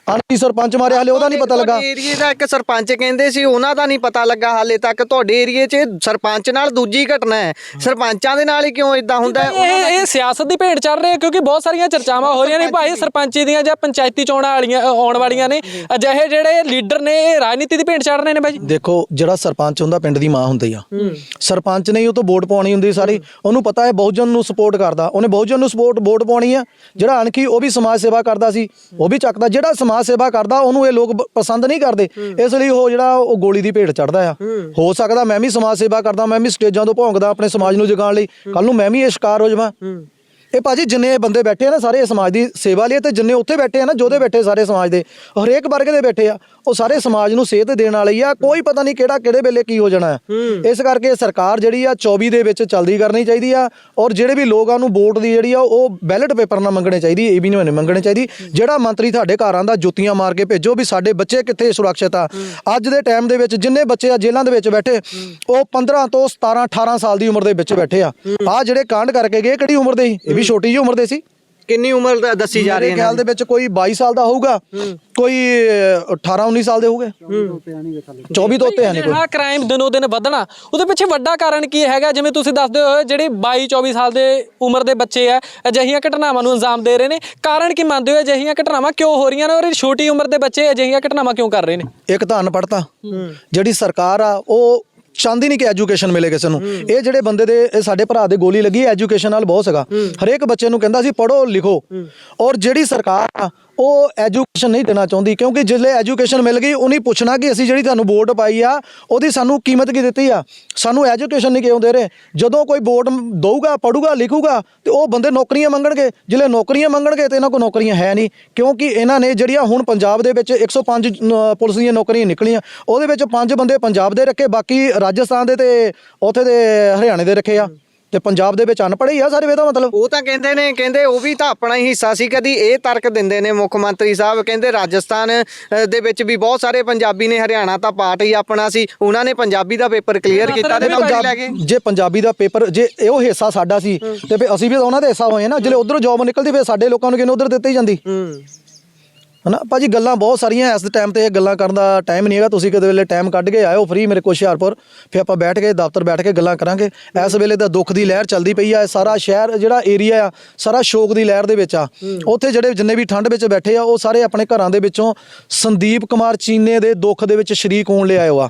ਅਣਖੀ ਸਰਪੰਚ ਮਾਰਿਆ, ਹਲੇ ਉਹਦਾ ਨਹੀਂ ਪਤਾ ਲੱਗਾ। ਏਰੀਏ ਦਾ ਇੱਕ ਸਰਪੰਚ ਕਹਿੰਦੇ ਸੀ, ਉਹਨਾਂ ਦਾ ਨਹੀਂ ਪਤਾ ਲੱਗਾ ਹਾਲੇ ਤੱਕ। ਤੁਹਾਡੇ ਏਰੀਏ 'ਚ ਸਰਪੰਚ ਨਾਲ ਦੂਜੀ ਘਟਨਾ ਹੈ, ਸਰਪੰਚਾਂ ਦੇ ਨਾਲ ਹੀ ਕਿਉਂ ਇਦਾਂ ਹੁੰਦਾ ਹੈ? ਇਹ ਸਿਆਸਤ ਦੀ ਭੇਡ ਚੜ ਰਹੀ ਹੈ, ਕਿਉਂਕਿ ਬਹੁਤ ਸਾਰੀਆਂ ਚਰਚਾਵਾਂ ਹੋ ਰਹੀਆਂ ਨੇ ਭਾਈ ਸਰਪੰਚੀ ਦੀਆਂ ਜਾਂ ਪੰਚਾਇਤੀ ਚੋਣਾਂ ਆਉਣ ਵਾਲੀਆਂ ਨੇ, ਅਜਿਹੇ ਜਿਹੜੇ ਲੀਡਰ ਨੇ ਇਹ ਰਾਜਨੀਤੀ ਦੀ ਭੇਡ ਚੜ ਰਹੇ ਨੇ ਬਾਈ। ਦੇਖੋ ਜਿਹੜਾ ਸਰਪੰਚ ਹੁੰਦਾ ਪਿੰਡ ਦੀ ਮਾਂ ਹੁੰਦੀ ਆ, ਸਰਪੰਚ ਨੇ ਉਹ ਤੋਂ ਵੋਟ ਪਾਉਣੀ ਹੁੰਦੀ ਸਾਰੀ, ਉਹਨੂੰ ਪਤਾ ਹੈ ਬਹੁਜਨ ਨੂੰ ਸਪੋਰਟ ਕਰਦਾ, ਉਹਨੇ ਬਹੁਜਨ ਨੂੰ ਵੋਟ ਪਾਉਣੀ ਆ। ਜਿਹੜਾ ਅਣਖੀ ਉਹ ਵੀ ਸਮਾਜ ਸੇਵਾ ਕਰਦਾ ਸੀ, ਉਹ ਵੀ ਚੱਕਦਾ। ਜਿਹੜਾ ਸਮਾਜ ਸੇਵਾ ਕਰਦਾ ਉਹਨੂੰ ਇਹ ਲੋਕ ਪਸੰਦ ਨਹੀਂ ਕਰਦੇ, ਇਸ ਲਈ ਉਹ ਜਿਹੜਾ ਉਹ ਗੋਲੀ ਦੀ ਭੇਟ ਚੜਦਾ ਆ। ਹੋ ਸਕਦਾ ਮੈਂ ਵੀ ਸਮਾਜ ਸੇਵਾ ਕਰਦਾ, ਮੈਂ ਵੀ ਸਟੇਜਾਂ ਤੋਂ ਭੌਂਕਦਾ ਆਪਣੇ ਸਮਾਜ ਨੂੰ ਜਗਾਉਣ ਲਈ, ਕੱਲ ਨੂੰ ਮੈਂ ਵੀ ਇਹ ਸ਼ਿਕਾਰ ਹੋ ਜਾਵਾਂ। ਇਹ ਭਾਜੀ ਜਿੰਨੇ ਬੰਦੇ ਬੈਠੇ ਆ ਨਾ ਸਾਰੇ ਸਮਾਜ ਦੀ ਸੇਵਾ ਲਈ, ਤੇ ਜਿੰਨੇ ਉੱਥੇ ਬੈਠੇ ਆ ਨਾ, ਜੋਧੇ ਬੈਠੇ ਸਾਰੇ ਸਮਾਜ ਦੇ, ਹਰੇਕ ਵਰਗ ਦੇ ਬੈਠੇ ਆ, ਉਹ ਸਾਰੇ ਸਮਾਜ ਨੂੰ ਸੇਧ ਦੇਣ ਵਾਲੇ ਆ। ਕੋਈ ਪਤਾ ਨਹੀਂ ਕਿਹੜੇ ਵੇਲੇ ਕੀ ਹੋ ਜਾਣਾ ਹੈ। ਇਸ ਕਰਕੇ ਸਰਕਾਰ ਜਿਹੜੀ ਆ 24 ਦੇ ਵਿੱਚ ਜਲਦੀ ਕਰਨੀ ਚਾਹੀਦੀ ਆ, ਔਰ ਜਿਹੜੇ ਵੀ ਲੋਕਾਂ ਨੂੰ ਵੋਟ ਦੀ ਜਿਹੜੀ ਆ ਉਹ ਬੈਲਟ ਪੇਪਰ ਨਾਲ ਮੰਗਣੇ ਚਾਹੀਦੀ, ਇਹ ਵੀ ਨਹੀਂ ਮੰਗਣੇ ਚਾਹੀਦੀ। ਜਿਹੜਾ ਮੰਤਰੀ ਤੁਹਾਡੇ ਘਰਾਂ ਦਾ ਜੁੱਤੀਆਂ ਮਾਰ ਕੇ ਭੇਜੋ ਵੀ ਸਾਡੇ ਬੱਚੇ ਕਿੱਥੇ ਸੁਰੱਖਿਅਤ ਆ। ਅੱਜ ਦੇ ਟਾਈਮ ਦੇ ਵਿੱਚ ਜਿੰਨੇ ਬੱਚੇ ਆ ਜੇਲ੍ਹਾਂ ਦੇ ਵਿੱਚ ਬੈਠੇ, ਉਹ 15 ਤੋਂ 17 18 ਸਾਲ ਦੀ ਉਮਰ ਦੇ ਵਿੱਚ ਬੈਠੇ ਆ। ਆਹ ਜਿਹੜੇ ਕਾਂਡ ਕਰਕੇ ਗਏ ਕਿਹੜੀ ਉਮਰ ਦੇ ਸੀ? ਇਹ ਵੀ ਛੋਟੀ ਜਿਹੀ ਉਮਰ ਦੇ ਸੀ। ਕਿੰਨੀ ਉਮਰ ਦਾ ਦੱਸੀ ਜਾ ਰਹੀ ਹੈ? ਮੇਰੇ ਖਿਆਲ ਦੇ ਵਿੱਚ ਕੋਈ 22 ਸਾਲ ਦਾ ਹੋਊਗਾ, ਕੋਈ 18 19 ਸਾਲ ਦੇ ਹੋਊਗੇ, 24 ਤੋਂ ਉੱਤੇ ਹੈ ਨਹੀਂ ਕੋਈ। ਹਾਂ, ਕ੍ਰਾਈਮ ਦਿਨੋਂ ਦਿਨ ਵਧਣਾ, ਉਹਦੇ ਪਿੱਛੇ ਵੱਡਾ ਕਾਰਨ ਕੀ ਹੈਗਾ? ਜਿਵੇਂ ਤੁਸੀਂ ਦੱਸਦੇ ਹੋ ਜਿਹੜੇ 22 24 ਸਾਲ ਦੇ ਉਮਰ ਦੇ ਬੱਚੇ ਆ ਅਜਿਹੀਆਂ ਘਟਨਾਵਾਂ ਨੂੰ ਅੰਜਾਮ ਦੇ ਰਹੇ ਨੇ, ਕਾਰਨ ਕੀ ਮੰਨਦੇ ਹੋ? ਅਜਿਹੀਆਂ ਘਟਨਾਵਾਂ ਕਿਉਂ ਹੋ ਰਹੀਆਂ ਨੇ, ਔਰ ਛੋਟੀ ਉਮਰ ਦੇ ਬੱਚੇ ਅਜਿਹੀਆਂ ਘਟਨਾਵਾਂ ਕਿਉਂ ਕਰ ਰਹੇ ਨੇ? ਇੱਕ ਤਾਂ ਅਨਪੜ੍ਹਤਾ, ਜਿਹੜੀ ਸਰਕਾਰ ਆ ਉਹ ਚਾਹੁੰਦੀ ਨਹੀਂ ਕਿ ਐਜੂਕੇਸ਼ਨ ਮਿਲੇ ਕਿਸੇ ਨੂੰ। ਇਹ ਜਿਹੜੇ ਬੰਦੇ ਦੇ, ਇਹ ਸਾਡੇ ਭਰਾ ਦੇ ਗੋਲੀ ਲੱਗੀ ਐਜੂਕੇਸ਼ਨ ਨਾਲ ਬਹੁਤ ਸੀਗਾ, ਹਰੇਕ ਬੱਚੇ ਨੂੰ ਕਹਿੰਦਾ ਸੀ ਪੜ੍ਹੋ ਲਿਖੋ। ਔਰ ਜਿਹੜੀ ਸਰਕਾਰ ਆ ਉਹ ਐਜੂਕੇਸ਼ਨ ਨਹੀਂ ਦੇਣਾ ਚਾਹੁੰਦੀ, ਕਿਉਂਕਿ ਜਿਸਲੇ ਐਜੂਕੇਸ਼ਨ ਮਿਲ ਗਈ ਉਹਨੇ ਪੁੱਛਣਾ ਕਿ ਅਸੀਂ ਜਿਹੜੀ ਤੁਹਾਨੂੰ ਵੋਟ ਪਾਈ ਆ ਉਹਦੀ ਸਾਨੂੰ ਕੀਮਤ ਕੀ ਦਿੱਤੀ ਆ, ਸਾਨੂੰ ਐਜੂਕੇਸ਼ਨ ਨਹੀਂ ਕਿਉਂ ਦੇ ਰਹੇ। ਜਦੋਂ ਕੋਈ ਵੋਟ ਦਊਗਾ, ਪੜੂਗਾ, ਲਿਖੂਗਾ, ਤੇ ਉਹ ਬੰਦੇ ਨੌਕਰੀਆਂ ਮੰਗਣਗੇ। ਜਿਸਲੇ ਨੌਕਰੀਆਂ ਮੰਗਣਗੇ ਤੇ ਇਹਨਾਂ ਕੋਲ ਨੌਕਰੀਆਂ ਹੈ ਨਹੀਂ, ਕਿਉਂਕਿ ਇਹਨਾਂ ਨੇ ਜਿਹੜੀਆਂ ਹੁਣ ਪੰਜਾਬ ਦੇ ਵਿੱਚ 105 ਪੁਲਿਸ ਦੀਆਂ ਨੌਕਰੀਆਂ ਨਿਕਲੀਆਂ, ਉਹਦੇ ਵਿੱਚ 5 ਬੰਦੇ ਪੰਜਾਬ ਦੇ ਰੱਖੇ, ਬਾਕੀ ਰਾਜਸਥਾਨ ਦੇ ਤੇ ਉੱਥੇ ਦੇ ਹਰਿਆਣੇ ਦੇ ਰੱਖੇ ਆ, ਤੇ ਪੰਜਾਬ ਦੇ ਵਿੱਚ ਅਨਪੜ੍ਹ ਹੀ ਆ ਸਾਰੇ। ਇਹਦਾ ਮਤਲਬ ਉਹ ਤਾਂ ਕਹਿੰਦੇ ਉਹ ਵੀ ਤਾਂ ਆਪਣਾ ਹੀ ਹਿੱਸਾ ਸੀ। ਕਦੀ ਇਹ ਤਰਕ ਦਿੰਦੇ ਨੇ ਮੁੱਖ ਮੰਤਰੀ ਸਾਹਿਬ, ਕਹਿੰਦੇ ਰਾਜਸਥਾਨ ਦੇ ਵਿੱਚ ਵੀ ਬਹੁਤ ਸਾਰੇ ਪੰਜਾਬੀ ਨੇ, ਹਰਿਆਣਾ ਤਾਂ ਪਾਰਟ ਹੀ ਆਪਣਾ ਸੀ, ਉਹਨਾਂ ਨੇ ਪੰਜਾਬੀ ਦਾ ਪੇਪਰ ਕਲੀਅਰ ਕੀਤਾ ਤੇ ਨੌਕਰੀ ਲੈ ਗਏ। ਜੇ ਪੰਜਾਬੀ ਦਾ ਪੇਪਰ, ਜੇ ਉਹ ਹਿੱਸਾ ਸਾਡਾ ਸੀ ਤੇ ਫਿਰ ਅਸੀਂ ਵੀ ਉਹਨਾਂ ਦੇ ਹਿੱਸਾ ਹੋਏ ਨਾ। ਜਿਹੜੇ ਉਧਰੋਂ ਜੌਬ ਨਿਕਲਦੀ ਫਿਰ ਸਾਡੇ ਲੋਕਾਂ ਨੂੰ ਕਿਹਨੇ ਉਧਰ ਦਿੱਤੀ ਜਾਂਦੀ ਹਨਾ। ਭਾਜੀ ਗੱਲਾਂ ਬਹੁਤ ਸਾਰੀਆਂ, ਇਸ ਟਾਈਮ ਤੇ ਇਹ ਗੱਲਾਂ ਕਰਨ ਦਾ ਟਾਈਮ ਨਹੀਂ ਹੈਗਾ। ਤੁਸੀਂ ਕਿਤੇ ਵੇਲੇ ਟਾਈਮ ਕੱਢ ਕੇ ਆਇਓ ਫ੍ਰੀ ਮੇਰੇ ਕੋਲ ਹੁਸ਼ਿਆਰਪੁਰ, ਫਿਰ ਆਪਾਂ ਬੈਠ ਕੇ ਦਫ਼ਤਰ ਬੈਠ ਕੇ ਗੱਲਾਂ ਕਰਾਂਗੇ। ਇਸ ਵੇਲੇ ਤਾਂ ਦੁੱਖ ਦੀ ਲਹਿਰ ਚੱਲਦੀ ਪਈ ਆ, ਸਾਰਾ ਸ਼ਹਿਰ ਜਿਹੜਾ ਏਰੀਆ ਆ ਸਾਰਾ ਸ਼ੋਕ ਦੀ ਲਹਿਰ ਦੇ ਵਿੱਚ ਆ। ਉੱਥੇ ਜਿਹੜੇ ਜਿੰਨੇ ਵੀ ਠੰਡ ਵਿੱਚ ਬੈਠੇ ਆ ਉਹ ਸਾਰੇ ਆਪਣੇ ਘਰਾਂ ਦੇ ਵਿੱਚੋਂ ਸੰਦੀਪ ਕੁਮਾਰ ਚੀਨੇ ਦੇ ਦੁੱਖ ਦੇ ਵਿੱਚ ਸ਼ਰੀਕ ਹੋਣ ਲਈ ਆਇਓ ਆ।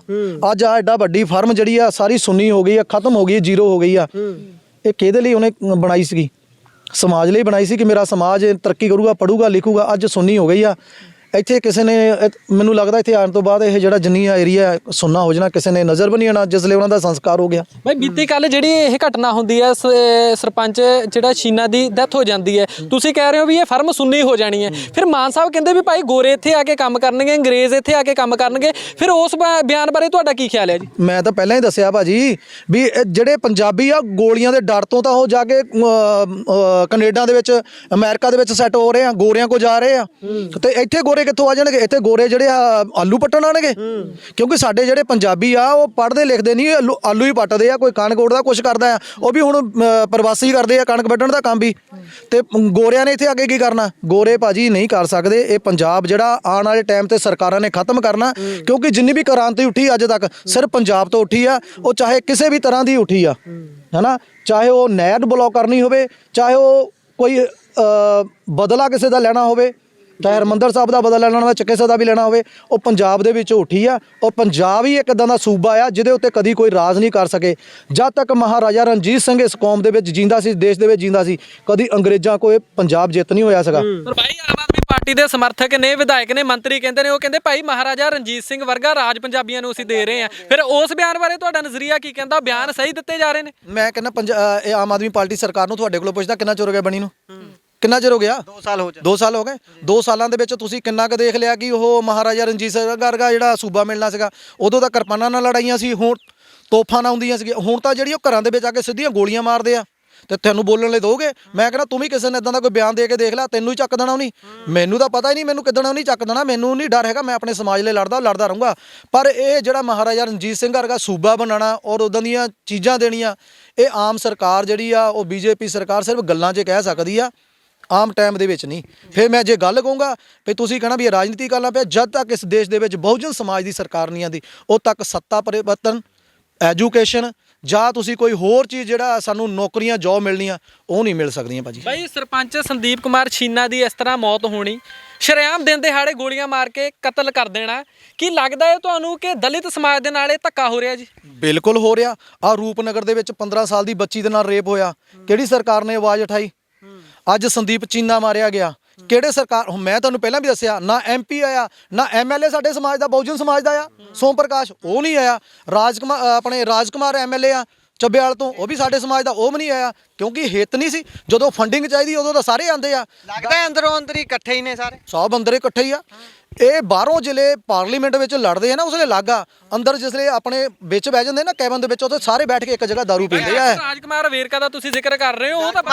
ਅੱਜ ਆ ਐਡਾ ਵੱਡੀ ਫਰਮ ਜਿਹੜੀ ਆ ਸਾਰੀ ਸੁੰਨੀ ਹੋ ਗਈ ਆ, ਖਤਮ ਹੋ ਗਈ, ਜ਼ੀਰੋ ਹੋ ਗਈ ਆ। ਇਹ ਕਿਹਦੇ ਲਈ ਉਹਨੇ ਬਣਾਈ ਸੀਗੀ? ਸਮਾਜ ਲਈ ਬਣਾਈ ਸੀ ਕਿ ਮੇਰਾ ਸਮਾਜ ਤਰੱਕੀ ਕਰੂਗਾ, ਪੜੂਗਾ, ਲਿਖੂਗਾ। ਅੱਜ ਸੁੰਨੀ ਹੋ ਗਈ ਆ। ਇੱਥੇ ਕਿਸੇ ਨੇ, ਮੈਨੂੰ ਲੱਗਦਾ ਇੱਥੇ ਆਉਣ ਤੋਂ ਬਾਅਦ ਇਹ ਜਿਹੜਾ ਜਿੰਨੀਆਂ ਏਰੀਆ ਸੁੰਨਾ ਹੋ ਜਾਣਾ, ਕਿਸੇ ਨੇ ਨਜ਼ਰ ਵੀ ਨਹੀਂ ਆਉਣਾ ਜਿਸ ਲਈ ਉਹਨਾਂ ਦਾ ਸੰਸਕਾਰ ਹੋ ਗਿਆ। ਬਾਈ ਬੀਤੀ ਕੱਲ ਜਿਹੜੀ ਇਹ ਘਟਨਾ ਹੁੰਦੀ ਹੈ, ਸਰਪੰਚ ਜਿਹੜਾ ਸ਼ੀਨਾ ਦੀ ਡੈਥ ਹੋ ਜਾਂਦੀ ਹੈ, ਤੁਸੀਂ ਕਹਿ ਰਹੇ ਹੋ ਵੀ ਇਹ ਫਰਮ ਸੁੰਨੀ ਹੋ ਜਾਣੀ ਹੈ। ਫਿਰ ਮਾਨ ਸਾਹਿਬ ਕਹਿੰਦੇ ਵੀ ਭਾਈ ਗੋਰੇ ਇੱਥੇ ਆ ਕੇ ਕੰਮ ਕਰਨਗੇ, ਅੰਗਰੇਜ਼ ਇੱਥੇ ਆ ਕੇ ਕੰਮ ਕਰਨਗੇ। ਫਿਰ ਉਸ ਬਿਆਨ ਬਾਰੇ ਤੁਹਾਡਾ ਕੀ ਖਿਆਲ ਹੈ ਜੀ? ਮੈਂ ਤਾਂ ਪਹਿਲਾਂ ਹੀ ਦੱਸਿਆ ਭਾਜੀ ਵੀ ਜਿਹੜੇ ਪੰਜਾਬੀ ਆ ਗੋਲੀਆਂ ਦੇ ਡਰ ਤੋਂ ਤਾਂ ਉਹ ਜਾ ਕੇ ਕੈਨੇਡਾ ਦੇ ਵਿੱਚ, ਅਮਰੀਕਾ ਦੇ ਵਿੱਚ ਸੈੱਟ ਹੋ ਰਹੇ ਆ, ਗੋਰਿਆਂ ਕੋਲ ਜਾ ਰਹੇ ਆ, ਤੇ ਇੱਥੇ ਗੋਰੇ ਗੋਰੇ ਕਿੱਥੋਂ ਆ ਜਾਣਗੇ? ਇੱਥੇ ਗੋਰੇ ਜਿਹੜੇ ਆ ਆਲੂ ਪੱਟਣ ਆਣਗੇ? ਕਿਉਂਕਿ ਸਾਡੇ ਜਿਹੜੇ ਪੰਜਾਬੀ ਆ ਉਹ ਪੜ੍ਹਦੇ ਲਿਖਦੇ ਨਹੀਂ, ਆਲੂ ਹੀ ਪੱਟਦੇ ਆ, ਕੋਈ ਕਣਕ ਉੱਡਦਾ ਕੁਛ ਕਰਦਾ ਆ, ਉਹ ਵੀ ਹੁਣ ਪ੍ਰਵਾਸੀ ਕਰਦੇ ਆ ਕਣਕ ਵੱਢਣ ਦਾ ਕੰਮ ਵੀ। ਤੇ ਗੋਰਿਆਂ ਨੇ ਇੱਥੇ ਅੱਗੇ ਕੀ ਕਰਨਾ? ਗੋਰੇ ਭਾਜੀ ਨਹੀਂ ਕਰ ਸਕਦੇ। ਇਹ ਪੰਜਾਬ ਜਿਹੜਾ ਆਉਣ ਵਾਲੇ ਟਾਈਮ ਤੇ ਸਰਕਾਰਾਂ ਨੇ ਖਤਮ ਕਰਨਾ, ਕਿਉਂਕਿ ਜਿੰਨੀ ਵੀ ਕ੍ਰਾਂਤੀ ਉੱਠੀ ਅੱਜ ਤੱਕ ਸਿਰਫ ਪੰਜਾਬ ਤੋਂ ਉੱਠੀ ਆ, ਉਹ ਚਾਹੇ ਕਿਸੇ ਵੀ ਤਰ੍ਹਾਂ ਦੀ ਉੱਠੀ ਆ, ਹੈਨਾ, ਚਾਹੇ ਉਹ ਨਹਿਰ ਬਲੌਕ ਕਰਨੀ ਹੋਵੇ, ਚਾਹੇ ਉਹ ਕੋਈ ਬਦਲਾ ਕਿਸੇ ਦਾ ਲੈਣਾ ਹੋਵੇ, ਚਾਹੇ ਹਰਿਮੰਦਰ ਸਾਹਿਬ ਦਾ ਬਦਲਾ ਲੈਣਾ ਹੋਵੇ, ਕਿਸੇ ਦਾ ਵੀ ਲੈਣਾ ਹੋਵੇ, ਉਹ ਪੰਜਾਬ ਦੇ ਵਿੱਚ ਉੱਠੀ ਆ। ਉਹ ਪੰਜਾਬ ਹੀ ਇੱਕ ਇੱਦਾਂ ਦਾ ਸੂਬਾ ਆ ਜਿਹਦੇ ਉੱਤੇ ਕਦੀ ਕੋਈ ਰਾਜ ਨਹੀਂ ਕਰ ਸਕੇ। ਜਦ ਤੱਕ ਮਹਾਰਾਜਾ ਰਣਜੀਤ ਸਿੰਘ ਇਸ ਕੌਮ ਦੇ ਵਿੱਚ ਜਿੰਦਾ ਸੀ, ਦੇਸ਼ ਦੇ ਵਿੱਚ ਜਿੰਦਾ ਸੀ, ਕਦੀ ਅੰਗਰੇਜ਼ਾਂ ਕੋਲ ਪੰਜਾਬ ਜਿੱਤ ਨਹੀਂ ਹੋਇਆ ਸੀਗਾ। ਪਰ ਭਾਈ ਆਮ ਆਦਮੀ ਪਾਰਟੀ ਦੇ ਸਮਰਥਕ ਨੇ, ਵਿਧਾਇਕ ਨੇ, ਮੰਤਰੀ ਕਹਿੰਦੇ ਨੇ, ਉਹ ਕਹਿੰਦੇ ਭਾਈ ਮਹਾਰਾਜਾ ਰਣਜੀਤ ਸਿੰਘ ਵਰਗਾ ਰਾਜ ਪੰਜਾਬੀਆਂ ਨੂੰ ਅਸੀਂ ਦੇ ਰਹੇ ਹਾਂ। ਫਿਰ ਉਸ ਬਿਆਨ ਬਾਰੇ ਤੁਹਾਡਾ ਨਜ਼ਰੀਆ ਕੀ ਕਹਿੰਦਾ? ਬਿਆਨ ਸਹੀ ਦਿੱਤੇ ਜਾ ਰਹੇ ਨੇ? ਮੈਂ ਕਹਿੰਦਾ ਇਹ ਆਮ ਆਦਮੀ ਪਾਰਟੀ ਸਰਕਾਰ ਨੂੰ ਤੁਹਾਡੇ ਕੋਲੋਂ ਪੁੱਛਦਾ, ਕਿੰਨਾ ਚਿਰ ਹੋ ਗਿਆ ਬਣੀ ਨੂੰ? ਕਿੰਨਾ ਚਿਰ ਹੋ ਗਿਆ? 2 ਸਾਲ ਹੋ 2 ਸਾਲ ਹੋ ਗਏ। 2 ਸਾਲਾਂ ਦੇ ਵਿੱਚ ਤੁਸੀਂ ਕਿੰਨਾ ਕੁ ਦੇਖ ਲਿਆ ਕਿ ਉਹ ਮਹਾਰਾਜਾ ਰਣਜੀਤ ਸਿੰਘ ਵਰਗਾ ਜਿਹੜਾ ਸੂਬਾ ਮਿਲਣਾ ਸੀਗਾ? ਉਦੋਂ ਤਾਂ ਕਿਰਪਾਨਾਂ ਨਾਲ ਲੜਾਈਆਂ ਸੀ, ਹੁਣ ਤੋਪਾਂ ਨਾਲ ਹੁੰਦੀਆਂ ਸੀਗੀਆਂ। ਹੁਣ ਤਾਂ ਜਿਹੜੀ ਉਹ ਘਰਾਂ ਦੇ ਵਿੱਚ ਆ ਕੇ ਸਿੱਧੀਆਂ ਗੋਲੀਆਂ ਮਾਰਦੇ ਆ। ਤੇ ਤੈਨੂੰ ਬੋਲਣ ਲਈ ਦੋਗੇ? ਮੈਂ ਕਹਿੰਦਾ ਤੂੰ ਵੀ ਕਿਸੇ ਨੇ ਇਦਾਂ ਦਾ ਕੋਈ ਬਿਆਨ ਦੇ ਕੇ ਦੇਖ ਲੈ, ਤੈਨੂੰ ਹੀ ਚੱਕ ਦੇਣਾ ਉਹਨੇ। ਮੈਨੂੰ ਤਾਂ ਪਤਾ ਹੀ ਨਹੀਂ ਮੈਨੂੰ ਕਿੱਦਣ ਉਹਨੇ ਚੱਕ ਦੇਣਾ। ਮੈਨੂੰ ਨਹੀਂ ਡਰ ਹੈਗਾ, ਮੈਂ ਆਪਣੇ ਸਮਾਜ ਲਈ ਲੜਦਾ ਰਹੂੰਗਾ। ਪਰ ਇਹ ਜਿਹੜਾ ਮਹਾਰਾਜਾ ਰਣਜੀਤ ਸਿੰਘ ਵਰਗਾ ਸੂਬਾ ਬਣਾਉਣਾ ਔਰ ਉਦਾਂ ਦੀਆਂ ਚੀਜ਼ਾਂ ਦੇਣੀਆਂ, ਇਹ ਆਮ ਸਰਕਾਰ ਜਿਹੜੀ ਆ ਉਹ ਬੀਜੇਪੀ ਸਰਕਾਰ ਸਿਰਫ ਗੱਲਾਂ 'ਚ ਕਹਿ ਸਕਦੀ ਆ, ਆਮ ਟਾਈਮ ਦੇ ਵਿੱਚ ਨਹੀਂ। ਫਿਰ ਮੈਂ ਜੇ ਗੱਲ ਕਹੂੰਗਾ ਵੀ ਤੁਸੀਂ ਕਹਿਣਾ ਵੀ ਇਹ ਰਾਜਨੀਤੀ ਕਰਨਾ ਪਿਆ, ਜਦ ਤੱਕ ਇਸ ਦੇਸ਼ ਦੇ ਵਿੱਚ ਬਹੁਜਨ ਸਮਾਜ ਦੀ ਸਰਕਾਰ ਨਹੀਂ ਆਉਂਦੀ, ਉਦੋਂ ਤੱਕ ਸੱਤਾ ਪਰਿਵਰਤਨ, ਐਜੂਕੇਸ਼ਨ ਜਾਂ ਤੁਸੀਂ ਕੋਈ ਹੋਰ ਚੀਜ਼ ਜਿਹੜਾ ਸਾਨੂੰ ਨੌਕਰੀਆਂ ਜੋਬ ਮਿਲਣੀਆਂ ਉਹ ਨਹੀਂ ਮਿਲ ਸਕਦੀਆਂ ਭਾਜੀ। ਭਾਈ ਸਰਪੰਚ ਸੰਦੀਪ ਕੁਮਾਰ ਛੀਨਾ ਦੀ ਇਸ ਤਰ੍ਹਾਂ ਮੌਤ ਹੋਣੀ, ਸ਼ਰੇਆਮ ਦਿਨ ਦਿਹਾੜੇ ਗੋਲੀਆਂ ਮਾਰ ਕੇ ਕਤਲ ਕਰ ਦੇਣਾ, ਕੀ ਲੱਗਦਾ ਹੈ ਤੁਹਾਨੂੰ ਕਿ ਦਲਿਤ ਸਮਾਜ ਦੇ ਨਾਲ ਇਹ ਧੱਕਾ ਹੋ ਰਿਹਾ ਜੀ? ਬਿਲਕੁਲ ਹੋ ਰਿਹਾ। ਆਹ ਰੂਪਨਗਰ ਦੇ ਵਿੱਚ 15 ਸਾਲ ਦੀ ਬੱਚੀ ਦੇ ਨਾਲ ਰੇਪ ਹੋਇਆ, ਕਿਹੜੀ ਸਰਕਾਰ ਨੇ ਆਵਾਜ਼ ਉਠਾਈ? ਅੱਜ ਸੰਦੀਪ ਚੀਨਾ ਮਾਰਿਆ ਗਿਆ, ਕਿਹੜੇ ਸਰਕਾਰ? ਮੈਂ ਤੁਹਾਨੂੰ ਪਹਿਲਾਂ ਵੀ ਦੱਸਿਆ, ਨਾ MP ਆਇਆ, ਨਾ MLA ਸਾਡੇ ਸਮਾਜ ਦਾ, ਬਹੁਜਨ ਸਮਾਜ ਦਾ ਆ, ਸੋਮ ਪ੍ਰਕਾਸ਼, ਉਹ ਨਹੀਂ ਆਇਆ। ਆਪਣੇ ਰਾਜਕੁਮਾਰ MLA ਆ ਚੱਬੇਵਾਲ ਤੋਂ, ਉਹ ਵੀ ਸਾਡੇ ਸਮਾਜ ਦਾ, ਉਹ ਵੀ ਨਹੀਂ ਆਇਆ, ਕਿਉਂਕਿ ਹਿੱਤ ਨਹੀਂ ਸੀ। ਜਦੋਂ ਫੰਡਿੰਗ ਚਾਹੀਦੀ ਉਦੋਂ ਤਾਂ ਸਾਰੇ ਆਉਂਦੇ ਆ। ਲੱਗਦਾ ਅੰਦਰੋਂ ਅੰਦਰ ਹੀ ਇਕੱਠੇ ਹੀ ਨੇ ਸਾਰੇ, ਸਭ ਅੰਦਰ ਇਕੱਠੇ ਹੀ ਆ। ਇਹ ਬਾਹਰੋਂ ਜ਼ਿਲ੍ਹੇ ਪਾਰਲੀਮੈਂਟ ਵਿੱਚ ਲੜਦੇ ਆ ਨਾ, ਉਸਲੇ ਲੱਗ ਆ, ਅੰਦਰ ਜਿਸਲੇ ਆਪਣੇ ਵਿੱਚ ਬਹਿ ਜਾਂਦੇ ਨਾ ਕੈਬਨ ਦੇ ਵਿੱਚ, ਉੱਥੇ ਸਾਰੇ ਬੈਠ ਕੇ ਇੱਕ ਜਗ੍ਹਾ ਦਾਰੂ ਪੀਂਦੇ ਆ। ਰਾਜਕੁਮਾਰ ਵੇਰਕਾ ਦਾ ਤੁਸੀਂ ਜ਼ਿਕਰ ਕਰ ਰਹੇ ਹੋ, ਉਹ ਤਾਂ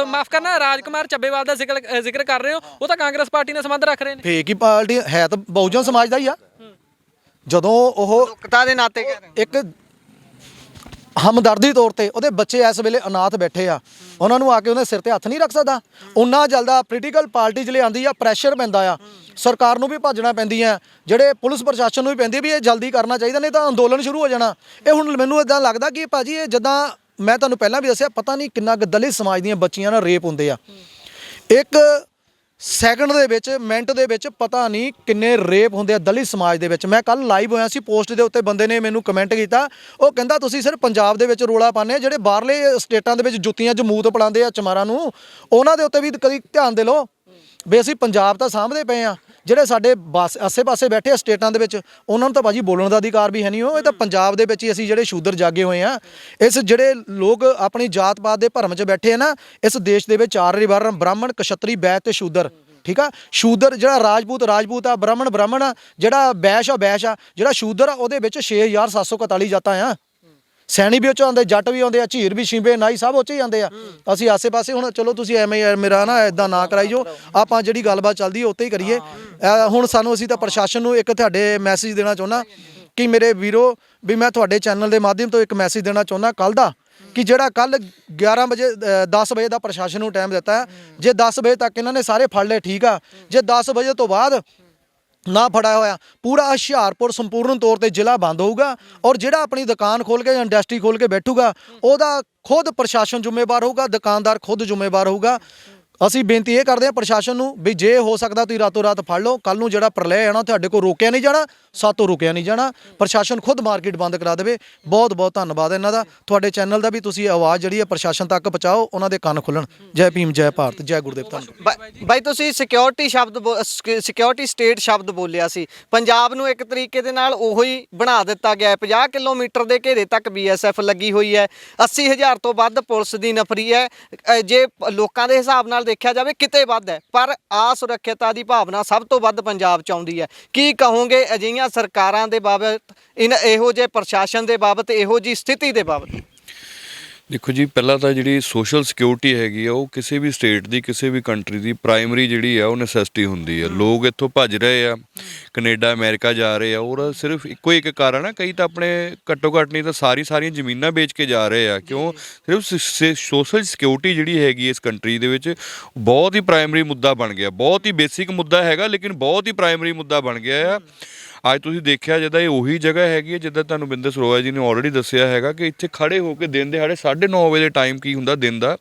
ਮਾਫ ਕਰਨਾ, ਰਾਜਕੁਮਾਰ ਚੱਬੇਵਾਲ ਦਾ ਜ਼ਿਕਰ ਕਰ ਰਹੇ ਹੋ, ਉਹ ਤਾਂ ਕਾਂਗਰਸ ਪਾਰਟੀ ਨਾਲ ਸੰਬੰਧ ਰੱਖ ਰਹੇ ਨੇ। ਫੇਕ ਹੀ ਪਾਰਟੀ ਹੈ, ਤਾਂ ਬਹੁਜਨ ਸਮਾਜ ਦਾ ਹੀ ਆ। ਜਦੋਂ ਉਹ ਲੋਕਤਾ ਦੇ ਨਾਤੇ ਕਹਿ ਰਹੇ ਇੱਕ ਹਮਦਰਦੀ ਤੌਰ ਤੇ ਉਹਦੇ ਬੱਚੇ ਇਸ ਵੇਲੇ ਅਨਾਥ ਬੈਠੇ ਆ, ਉਹਨਾਂ ਨੂੰ ਆ ਕੇ ਉਹਨੇ ਸਿਰ ਤੇ ਹੱਥ ਨਹੀਂ ਰੱਖ ਸਕਦਾ। ਉਹਨਾਂ ਜਲਦਾ ਪੋਲੀਟੀਕਲ ਪਾਰਟੀ ਜਿਹੜੇ ਆਉਂਦੀ ਆ, ਪ੍ਰੈਸ਼ਰ ਪੈਂਦਾ ਆ, ਸਰਕਾਰ ਨੂੰ ਵੀ ਭੱਜਣਾ ਪੈਂਦੀ ਆ, ਜਿਹੜੇ ਪੁਲਿਸ ਪ੍ਰਸ਼ਾਸਨ ਨੂੰ ਵੀ ਪੈਂਦੀ ਵੀ ਇਹ ਜਲਦੀ ਕਰਨਾ ਚਾਹੀਦਾ, ਨਹੀਂ ਤਾਂ ਅੰਦੋਲਨ ਸ਼ੁਰੂ ਹੋ ਜਾਣਾ। ਇਹ ਹੁਣ ਮੈਨੂੰ ਇਦਾਂ ਲੱਗਦਾ ਕਿ ਭਾਜੀ ਇਹ ਜਿੱਦਾਂ ਮੈਂ ਤੁਹਾਨੂੰ ਪਹਿਲਾਂ ਵੀ ਦੱਸਿਆ, ਪਤਾ ਨਹੀਂ ਕਿੰਨਾ ਕੁ ਦਲਿਤ ਸਮਾਜ ਦੀਆਂ ਬੱਚੀਆਂ ਨਾਲ ਰੇਪ ਹੁੰਦੇ ਆ। ਇੱਕ ਸੈਕਿੰਡ ਦੇ ਵਿੱਚ, ਮਿੰਟ ਦੇ ਵਿੱਚ ਪਤਾ ਨਹੀਂ ਕਿੰਨੇ ਰੇਪ ਹੁੰਦੇ ਆ ਦਲਿਤ ਸਮਾਜ ਦੇ ਵਿੱਚ। ਮੈਂ ਕੱਲ ਲਾਈਵ ਹੋਇਆ ਸੀ, ਪੋਸਟ ਦੇ ਉੱਤੇ ਬੰਦੇ ਨੇ ਮੈਨੂੰ ਕਮੈਂਟ ਕੀਤਾ, ਉਹ ਕਹਿੰਦਾ ਤੁਸੀਂ ਸਿਰਫ ਪੰਜਾਬ ਦੇ ਵਿੱਚ ਰੋਲਾ ਪਾਉਂਦੇ ਆ, ਜਿਹੜੇ ਬਾਹਰਲੇ ਸਟੇਟਾਂ ਦੇ ਵਿੱਚ ਜੁੱਤੀਆਂ ਜਮੂਤ ਪਲਾਉਂਦੇ ਆ ਚਮਾਰਾਂ ਨੂੰ, ਉਹਨਾਂ ਦੇ ਉੱਤੇ ਵੀ ਕਦੀ ਧਿਆਨ ਦੇ ਲਓ ਵੀ ਅਸੀਂ ਪੰਜਾਬ ਤਾਂ ਸਾਂਭਦੇ ਪਏ ਆ। ਜਿਹੜੇ ਸਾਡੇ ਆਸੇ-ਪਾਸੇ ਬੈਠੇ ਆ ਸਟੇਟਾਂ ਦੇ ਵਿੱਚ, ਉਹਨਾਂ ਨੂੰ ਤਾਂ ਭਾਜੀ ਬੋਲਣ ਦਾ ਅਧਿਕਾਰ ਵੀ ਹੈ ਨਹੀਂ। ਉਹ ਇਹ ਤਾਂ ਪੰਜਾਬ ਦੇ ਵਿੱਚ ਹੀ ਅਸੀਂ ਜਿਹੜੇ ਸ਼ੂਦਰ ਜਾਗੇ ਹੋਏ ਆ। ਇਸ ਜਿਹੜੇ ਲੋਕ ਆਪਣੀ ਜਾਤ ਪਾਤ ਦੇ ਭਰਮ 'ਚ ਬੈਠੇ ਆ ਨਾ, ਇਸ ਦੇਸ਼ ਦੇ ਵਿੱਚ 4 ਵਰਨ, ਬ੍ਰਾਹਮਣ, ਕਸ਼ਤਰੀ, ਬੈਸ਼ ਤੇ ਸ਼ੂਦਰ, ਠੀਕ ਆ। ਸ਼ੂਦਰ ਜਿਹੜਾ ਰਾਜਪੂਤ ਆ, ਬ੍ਰਾਹਮਣ ਆ, ਜਿਹੜਾ ਬੈਸ਼ ਆ, ਜਿਹੜਾ ਸ਼ੂਦਰ ਆ, ਉਹਦੇ ਵਿੱਚ 6741 ਜਾਤਾਂ ਆ। ਸੈਣੀ ਵੀ ਉਹ 'ਚ ਆਉਂਦੇ, ਜੱਟ ਵੀ ਆਉਂਦੇ ਆ, ਝੀਰ ਵੀ, ਛਿੰਬੇ, ਨਾਈ ਸਭ ਉਹ 'ਚ ਹੀ ਆਉਂਦੇ ਆ। ਅਸੀਂ ਆਸੇ-ਪਾਸੇ ਹੁਣ ਚਲੋ ਤੁਸੀਂ ਐਵੇਂ ਮੇਰਾ ਨਾ ਇਦਾਂ ਨਾ ਕਰਾਈ ਜੋ, ਆਪਾਂ ਜਿਹੜੀ ਗੱਲਬਾਤ ਚੱਲਦੀ ਉੱਤੇ ਹੀ ਕਰੀਏ। ਹੁਣ ਸਾਨੂੰ ਅਸੀਂ ਤਾਂ ਪ੍ਰਸ਼ਾਸਨ ਨੂੰ ਇੱਕ ਤੁਹਾਡੇ ਮੈਸੇਜ ਦੇਣਾ ਚਾਹੁੰਦਾ ਕਿ ਮੇਰੇ ਵੀਰੋ, ਵੀ ਮੈਂ ਤੁਹਾਡੇ ਚੈਨਲ ਦੇ ਮਾਧਿਅਮ ਤੋਂ ਇੱਕ ਮੈਸੇਜ ਦੇਣਾ ਚਾਹੁੰਦਾ ਕੱਲ ਦਾ, ਕਿ ਜਿਹੜਾ ਕੱਲ 11 ਵਜੇ 10 ਵਜੇ ਦਾ ਪ੍ਰਸ਼ਾਸਨ ਨੂੰ ਟਾਈਮ ਦਿੱਤਾ ਹੈ, ਜੇ 10 ਵਜੇ ਤੱਕ ਇਹਨਾਂ ਨੇ ਸਾਰੇ ਫੜ ਲਏ ਠੀਕ ਆ, ਜੇ 10 ਵਜੇ ਤੋਂ ਬਾਅਦ ਨਾ ਫੜਾਇਆ ਹੋਇਆ, ਪੂਰਾ ਹੁਸ਼ਿਆਰਪੁਰ ਸੰਪੂਰਨ ਤੌਰ ਤੇ ਜ਼ਿਲ੍ਹਾ ਬੰਦ ਹੋਊਗਾ। ਔਰ ਜਿਹੜਾ ਆਪਣੀ ਦੁਕਾਨ ਖੋਲ ਕੇ ਜਾਂ ਇੰਡਸਟਰੀ ਖੋਲ ਕੇ ਬੈਠੂਗਾ, ਉਹਦਾ ਖੁਦ ਪ੍ਰਸ਼ਾਸਨ ਜ਼ਿੰਮੇਵਾਰ ਹੋਊਗਾ, ਦੁਕਾਨਦਾਰ ਖੁਦ ਜ਼ਿੰਮੇਵਾਰ ਹੋਊਗਾ। ਅਸੀਂ ਬੇਨਤੀ ਇਹ ਕਰਦੇ ਹਾਂ ਪ੍ਰਸ਼ਾਸਨ ਨੂੰ ਵੀ ਜੇ ਹੋ ਸਕਦਾ ਤੁਸੀਂ ਰਾਤੋਂ ਰਾਤ ਫੜ ਲਓ, ਕੱਲ ਨੂੰ ਜਿਹੜਾ ਪ੍ਰਲੈ ਆਣਾ ਤੁਹਾਡੇ ਕੋਲ ਰੋਕਿਆ ਨਹੀਂ ਜਾਣਾ, ਸਾਤੋਂ ਰੁਕਿਆ ਨਹੀਂ ਜਾਣਾ। ਪ੍ਰਸ਼ਾਸਨ ਖੁਦ ਮਾਰਕੀਟ ਬੰਦ ਕਰਾ ਦੇਵੇ। ਬਹੁਤ ਬਹੁਤ ਧੰਨਵਾਦ ਇਹਨਾਂ ਦਾ। ਤੁਹਾਡੇ ਚੈਨਲ ਦਾ ਵੀ ਤੁਸੀਂ ਆਵਾਜ਼ ਜਿਹੜੀ ਹੈ ਪ੍ਰਸ਼ਾਸਨ ਤੱਕ ਪਹੁੰਚਾਓ, ਉਹਨਾਂ ਦੇ ਕੰਨ ਖੁੱਲਣ। ਜੈ ਭੀਮ, ਜੈ ਭਾਰਤ, ਜੈ ਗੁਰਦੇਵ। ਧੰਨਵਾਦ ਬਾਈ। ਤੁਸੀਂ ਸਿਕਿਉਰਿਟੀ ਸਟੇਟ ਸ਼ਬਦ ਬੋਲਿਆ ਸੀ। ਪੰਜਾਬ ਨੂੰ ਇੱਕ ਤਰੀਕੇ ਦੇ ਨਾਲ ਉਹੀ ਬਣਾ ਦਿੱਤਾ ਗਿਆ ਹੈ। 50 ਕਿਲੋਮੀਟਰ ਦੇ ਘੇਰੇ ਤੱਕ BSF ਲੱਗੀ ਹੋਈ ਹੈ। 80,000 ਤੋਂ ਵੱਧ ਪੁਲਿਸ ਦੀ ਨਫਰੀ ਹੈ। ਜੇ ਲੋਕਾਂ ਦੇ ਹਿਸਾਬ ਨਾਲ ਦੇਖਿਆ ਜਾਵੇ ਕਿਤੇ ਵੱਧ ਹੈ, ਪਰ ਅਸੁਰੱਖਿਅਤਾ ਦੀ ਭਾਵਨਾ ਸਭ ਤੋਂ ਵੱਧ ਪੰਜਾਬ 'ਚ ਆਉਂਦੀ ਹੈ। ਕੀ ਕਹੋਗੇ ਅਜਿਹੀਆਂ ਸਰਕਾਰਾਂ ਦੇ ਬਾਬਤ, ਇਹੋ ਜਿਹੇ ਪ੍ਰਸ਼ਾਸਨ ਦੇ ਬਾਬਤ, ਇਹੋ ਜਿਹੀ ਸਥਿਤੀ ਦੇ ਬਾਬਤ? ਦੇਖੋ ਜੀ, ਪਹਿਲਾਂ ਤਾਂ ਜਿਹੜੀ ਸੋਸ਼ਲ ਸਿਕਿਉਰਿਟੀ ਹੈਗੀ ਆ ਉਹ ਕਿਸੇ ਵੀ ਸਟੇਟ ਦੀ, ਕਿਸੇ ਵੀ ਕੰਟਰੀ ਦੀ ਪ੍ਰਾਇਮਰੀ ਜਿਹੜੀ ਆ ਉਹ ਨੈਸੈਸਿਟੀ ਹੁੰਦੀ ਆ। ਲੋਕ ਇੱਥੋਂ ਭੱਜ ਰਹੇ ਆ, ਕੈਨੇਡਾ ਅਮਰੀਕਾ ਜਾ ਰਹੇ ਆ, ਔਰ ਸਿਰਫ ਇੱਕੋ ਇੱਕ ਕਾਰਨ ਆ, ਕਈ ਤਾਂ ਆਪਣੇ ਘੱਟੋ ਘੱਟ ਨਹੀਂ ਤਾਂ ਸਾਰੀਆਂ ਜ਼ਮੀਨਾਂ ਵੇਚ ਕੇ ਜਾ ਰਹੇ ਆ। ਕਿਉਂ? ਸਿਰਫ ਸੋਸ਼ਲ ਸਿਕਿਉਰਿਟੀ ਜਿਹੜੀ ਹੈਗੀ ਇਸ ਕੰਟਰੀ ਦੇ ਵਿੱਚ ਬਹੁਤ ਹੀ ਪ੍ਰਾਇਮਰੀ ਮੁੱਦਾ ਬਣ ਗਿਆ। ਬਹੁਤ ਹੀ ਬੇਸਿਕ ਮੁੱਦਾ ਹੈਗਾ, ਲੇਕਿਨ ਬਹੁਤ ਹੀ ਪ੍ਰਾਇਮਰੀ ਮੁੱਦਾ ਬਣ ਗਿਆ ਆ। ਅੱਜ ਤੁਸੀਂ ਦੇਖਿਆ ਜਿੱਦਾਂ ਇਹ ਉਹੀ ਜਗ੍ਹਾ ਹੈਗੀ ਹੈ ਜਿੱਦਾਂ ਤੁਹਾਨੂੰ ਬਿੰਦਰ ਸਰੋਆ ਜੀ ਨੇ ਆਲਰੇਡੀ ਦੱਸਿਆ ਹੈਗਾ ਕਿ ਇੱਥੇ ਖੜੇ ਹੋ ਕੇ ਦਿਨ ਦਿਹਾੜੇ 9:30 ਵਜੇ ਦੇ ਟਾਈਮ ਕੀ ਹੁੰਦਾ ਦਿਨ ਦਾ,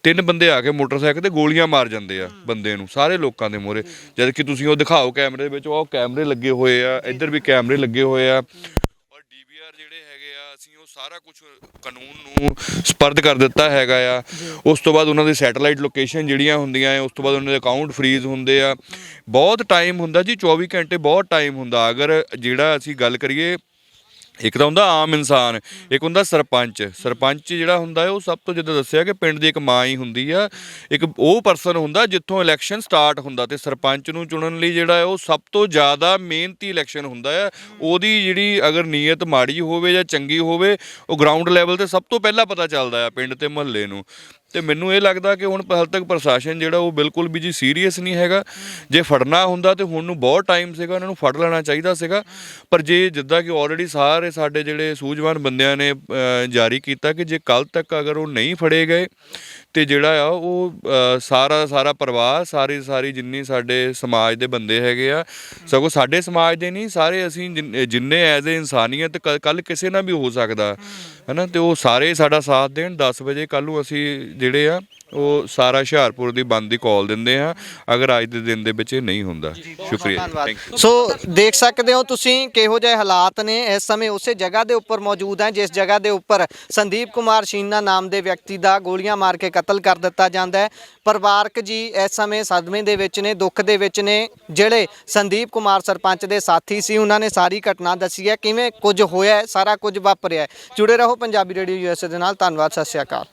3 ਬੰਦੇ ਆ ਕੇ ਮੋਟਰਸਾਈਕਲ ਤੇ ਗੋਲੀਆਂ ਮਾਰ ਜਾਂਦੇ ਆ ਬੰਦੇ ਨੂੰ, ਸਾਰੇ ਲੋਕਾਂ ਦੇ ਮੂਹਰੇ। ਜਦ ਕਿ ਤੁਸੀਂ ਉਹ ਦਿਖਾਓ ਕੈਮਰੇ ਦੇ ਵਿੱਚ, ਉਹ ਕੈਮਰੇ ਲੱਗੇ ਹੋਏ ਆ, ਇੱਧਰ ਵੀ ਕੈਮਰੇ ਲੱਗੇ ਹੋਏ ਆ, ਔਰ DVR ਜਿਹੜੇ ਹੈਗੇ ਆ, ਅਸੀਂ ਉਹ ਸਾਰਾ ਕੁਝ ਕਾਨੂੰਨ ਨੂੰ ਸਪਰਦ ਕਰ ਦਿੱਤਾ ਹੈਗਾ ਆ। ਉਸ ਤੋਂ ਬਾਅਦ ਉਹਨਾਂ ਦੀ ਸੈਟੇਲਾਈਟ ਲੋਕੇਸ਼ਨ ਜਿਹੜੀਆਂ ਹੁੰਦੀਆਂ ਆ, ਉਸ ਤੋਂ ਬਾਅਦ ਉਹਨਾਂ ਦੇ ਅਕਾਊਂਟ ਫਰੀਜ਼ ਹੁੰਦੇ ਆ। ਬਹੁਤ ਟਾਈਮ ਹੁੰਦਾ ਜੀ, 24 ਘੰਟੇ ਬਹੁਤ ਟਾਈਮ ਹੁੰਦਾ। ਅਗਰ ਜਿਹੜਾ ਅਸੀਂ ਗੱਲ ਕਰੀਏ, ਇੱਕ ਤਾਂ ਹੁੰਦਾ ਆਮ ਇਨਸਾਨ, ਇੱਕ ਹੁੰਦਾ ਸਰਪੰਚ। ਸਰਪੰਚ ਜਿਹੜਾ ਹੁੰਦਾ ਹੈ ਉਹ ਸਭ ਤੋਂ, ਜਿੱਦਾਂ ਦੱਸਿਆ ਕਿ ਪਿੰਡ ਦੀ ਇੱਕ ਮਾਂ ਹੀ ਹੁੰਦੀ ਆ, ਇੱਕ ਉਹ ਪਰਸਨ ਹੁੰਦਾ ਜਿੱਥੋਂ ਇਲੈਕਸ਼ਨ ਸਟਾਰਟ ਹੁੰਦਾ। ਤੇ ਸਰਪੰਚ ਨੂੰ ਚੁਣਨ ਲਈ ਜਿਹੜਾ ਹੈ ਉਹ ਸਭ ਤੋਂ ਜ਼ਿਆਦਾ ਮਿਹਨਤੀ ਇਲੈਕਸ਼ਨ ਹੁੰਦਾ ਹੈ। ਉਹਦੀ ਜਿਹੜੀ ਅਗਰ ਨੀਅਤ ਮਾੜੀ ਹੋਵੇ ਜਾਂ ਚੰਗੀ ਹੋਵੇ, ਉਹ ਗਰਾਊਂਡ ਲੈਵਲ ਤੇ ਸਭ ਤੋਂ ਪਹਿਲਾਂ ਪਤਾ ਚੱਲਦਾ ਆ ਪਿੰਡ ਤੇ ਮੁਹੱਲੇ ਨੂੰ। ਤੇ ਮੈਨੂੰ ਇਹ ਲੱਗਦਾ ਕਿ ਹੁਣ ਹਾਲ ਤੱਕ ਪ੍ਰਸ਼ਾਸਨ ਜਿਹੜਾ ਉਹ ਬਿਲਕੁਲ ਵੀ ਜੀ ਸੀਰੀਅਸ ਨਹੀਂ ਹੈਗਾ। ਜੇ ਫੜਨਾ ਹੁੰਦਾ ਤੇ ਹੁਣ ਨੂੰ ਬਹੁਤ ਟਾਈਮ ਸੀਗਾ, ਉਹਨਾਂ ਨੂੰ ਫੜ ਲੈਣਾ ਚਾਹੀਦਾ ਸੀਗਾ। ਪਰ ਜੇ ਜਿੱਦਾਂ ਕਿ ਆਲਰੇਡੀ ਸਾਰੇ ਸਾਡੇ ਜਿਹੜੇ ਸੂਝਵਾਨ ਬੰਦਿਆਂ ਨੇ ਜਾਰੀ ਕੀਤਾ ਕਿ ਜੇ ਕੱਲ੍ਹ ਤੱਕ ਅਗਰ ਉਹ ਨਹੀਂ ਫੜੇ ਗਏ ਤੇ ਜਿਹੜਾ ਆ ਉਹ ਸਾਰਾ ਪਰਿਵਾਰ, ਸਾਰੀ ਜਿੰਨੀ ਸਾਡੇ ਸਮਾਜ ਦੇ ਬੰਦੇ ਹੈਗੇ ਆ, ਸਗੋਂ ਸਾਡੇ ਸਮਾਜ ਦੇ ਨਹੀਂ, ਸਾਰੇ ਅਸੀਂ ਜਿੰਨੇ ਐਜ਼ ਏ ਇਨਸਾਨੀਅਤ ਕੱਲ੍ਹ ਕਿਸੇ ਨਾਲ ਵੀ ਹੋ ਸਕਦਾ ਹੈ ਨਾ, ਤੇ ਉਹ ਸਾਰੇ ਸਾਡਾ ਸਾਥ ਦੇਣ। 10 ਵਜੇ ਕੱਲ੍ਹ ਨੂੰ ਅਸੀਂ ਜਿਹੜੇ ਆ ਉਹ ਸਾਰਾ ਹੁਸ਼ਿਆਰਪੁਰ ਦੀ ਬੰਦ ਦੀ ਕਾਲ ਦਿੰਦੇ ਹਾਂ ਅਗਰ ਅੱਜ ਦੇ ਦਿਨ ਦੇ ਵਿੱਚ ਇਹ ਨਹੀਂ ਹੁੰਦਾ। ਸ਼ੁਕਰੀਆ। ਸੋ ਦੇਖ ਸਕਦੇ ਹੋ ਤੁਸੀਂ ਕਿਹੋ ਜਿਹੇ ਹਾਲਾਤ ਨੇ। ਇਸ ਸਮੇਂ ਉਸੇ ਜਗ੍ਹਾ ਦੇ ਉੱਪਰ ਮੌਜੂਦ ਹੈ ਜਿਸ ਜਗ੍ਹਾ ਦੇ ਉੱਪਰ ਸੰਦੀਪ ਕੁਮਾਰ ਸ਼ੀਨਾ ਨਾਮ ਦੇ ਵਿਅਕਤੀ ਦਾ ਗੋਲੀਆਂ ਮਾਰ ਕੇ ਕਤਲ ਕਰ ਦਿੱਤਾ ਜਾਂਦਾ ਹੈ। ਪਰਿਵਾਰਕ ਜੀ ਇਸ ਸਮੇਂ ਸਦਮੇ ਦੇ ਵਿੱਚ ਨੇ, ਦੁੱਖ ਦੇ ਵਿੱਚ ਨੇ। ਜਿਹੜੇ ਸੰਦੀਪ ਕੁਮਾਰ ਸਰਪੰਚ ਦੇ ਸਾਥੀ ਸੀ, ਉਹਨਾਂ ਨੇ ਸਾਰੀ ਘਟਨਾ ਦੱਸੀ ਹੈ, ਕਿਵੇਂ ਕੁਝ ਹੋਇਆ, ਸਾਰਾ ਕੁਝ ਵਾਪਰਿਆ। ਜੁੜੇ ਰਹੋ ਪੰਜਾਬੀ ਰੇਡੀਓ USA ਦੇ ਨਾਲ। ਧੰਨਵਾਦ, ਸਤਿ ਸ਼੍ਰੀ ਅਕਾਲ।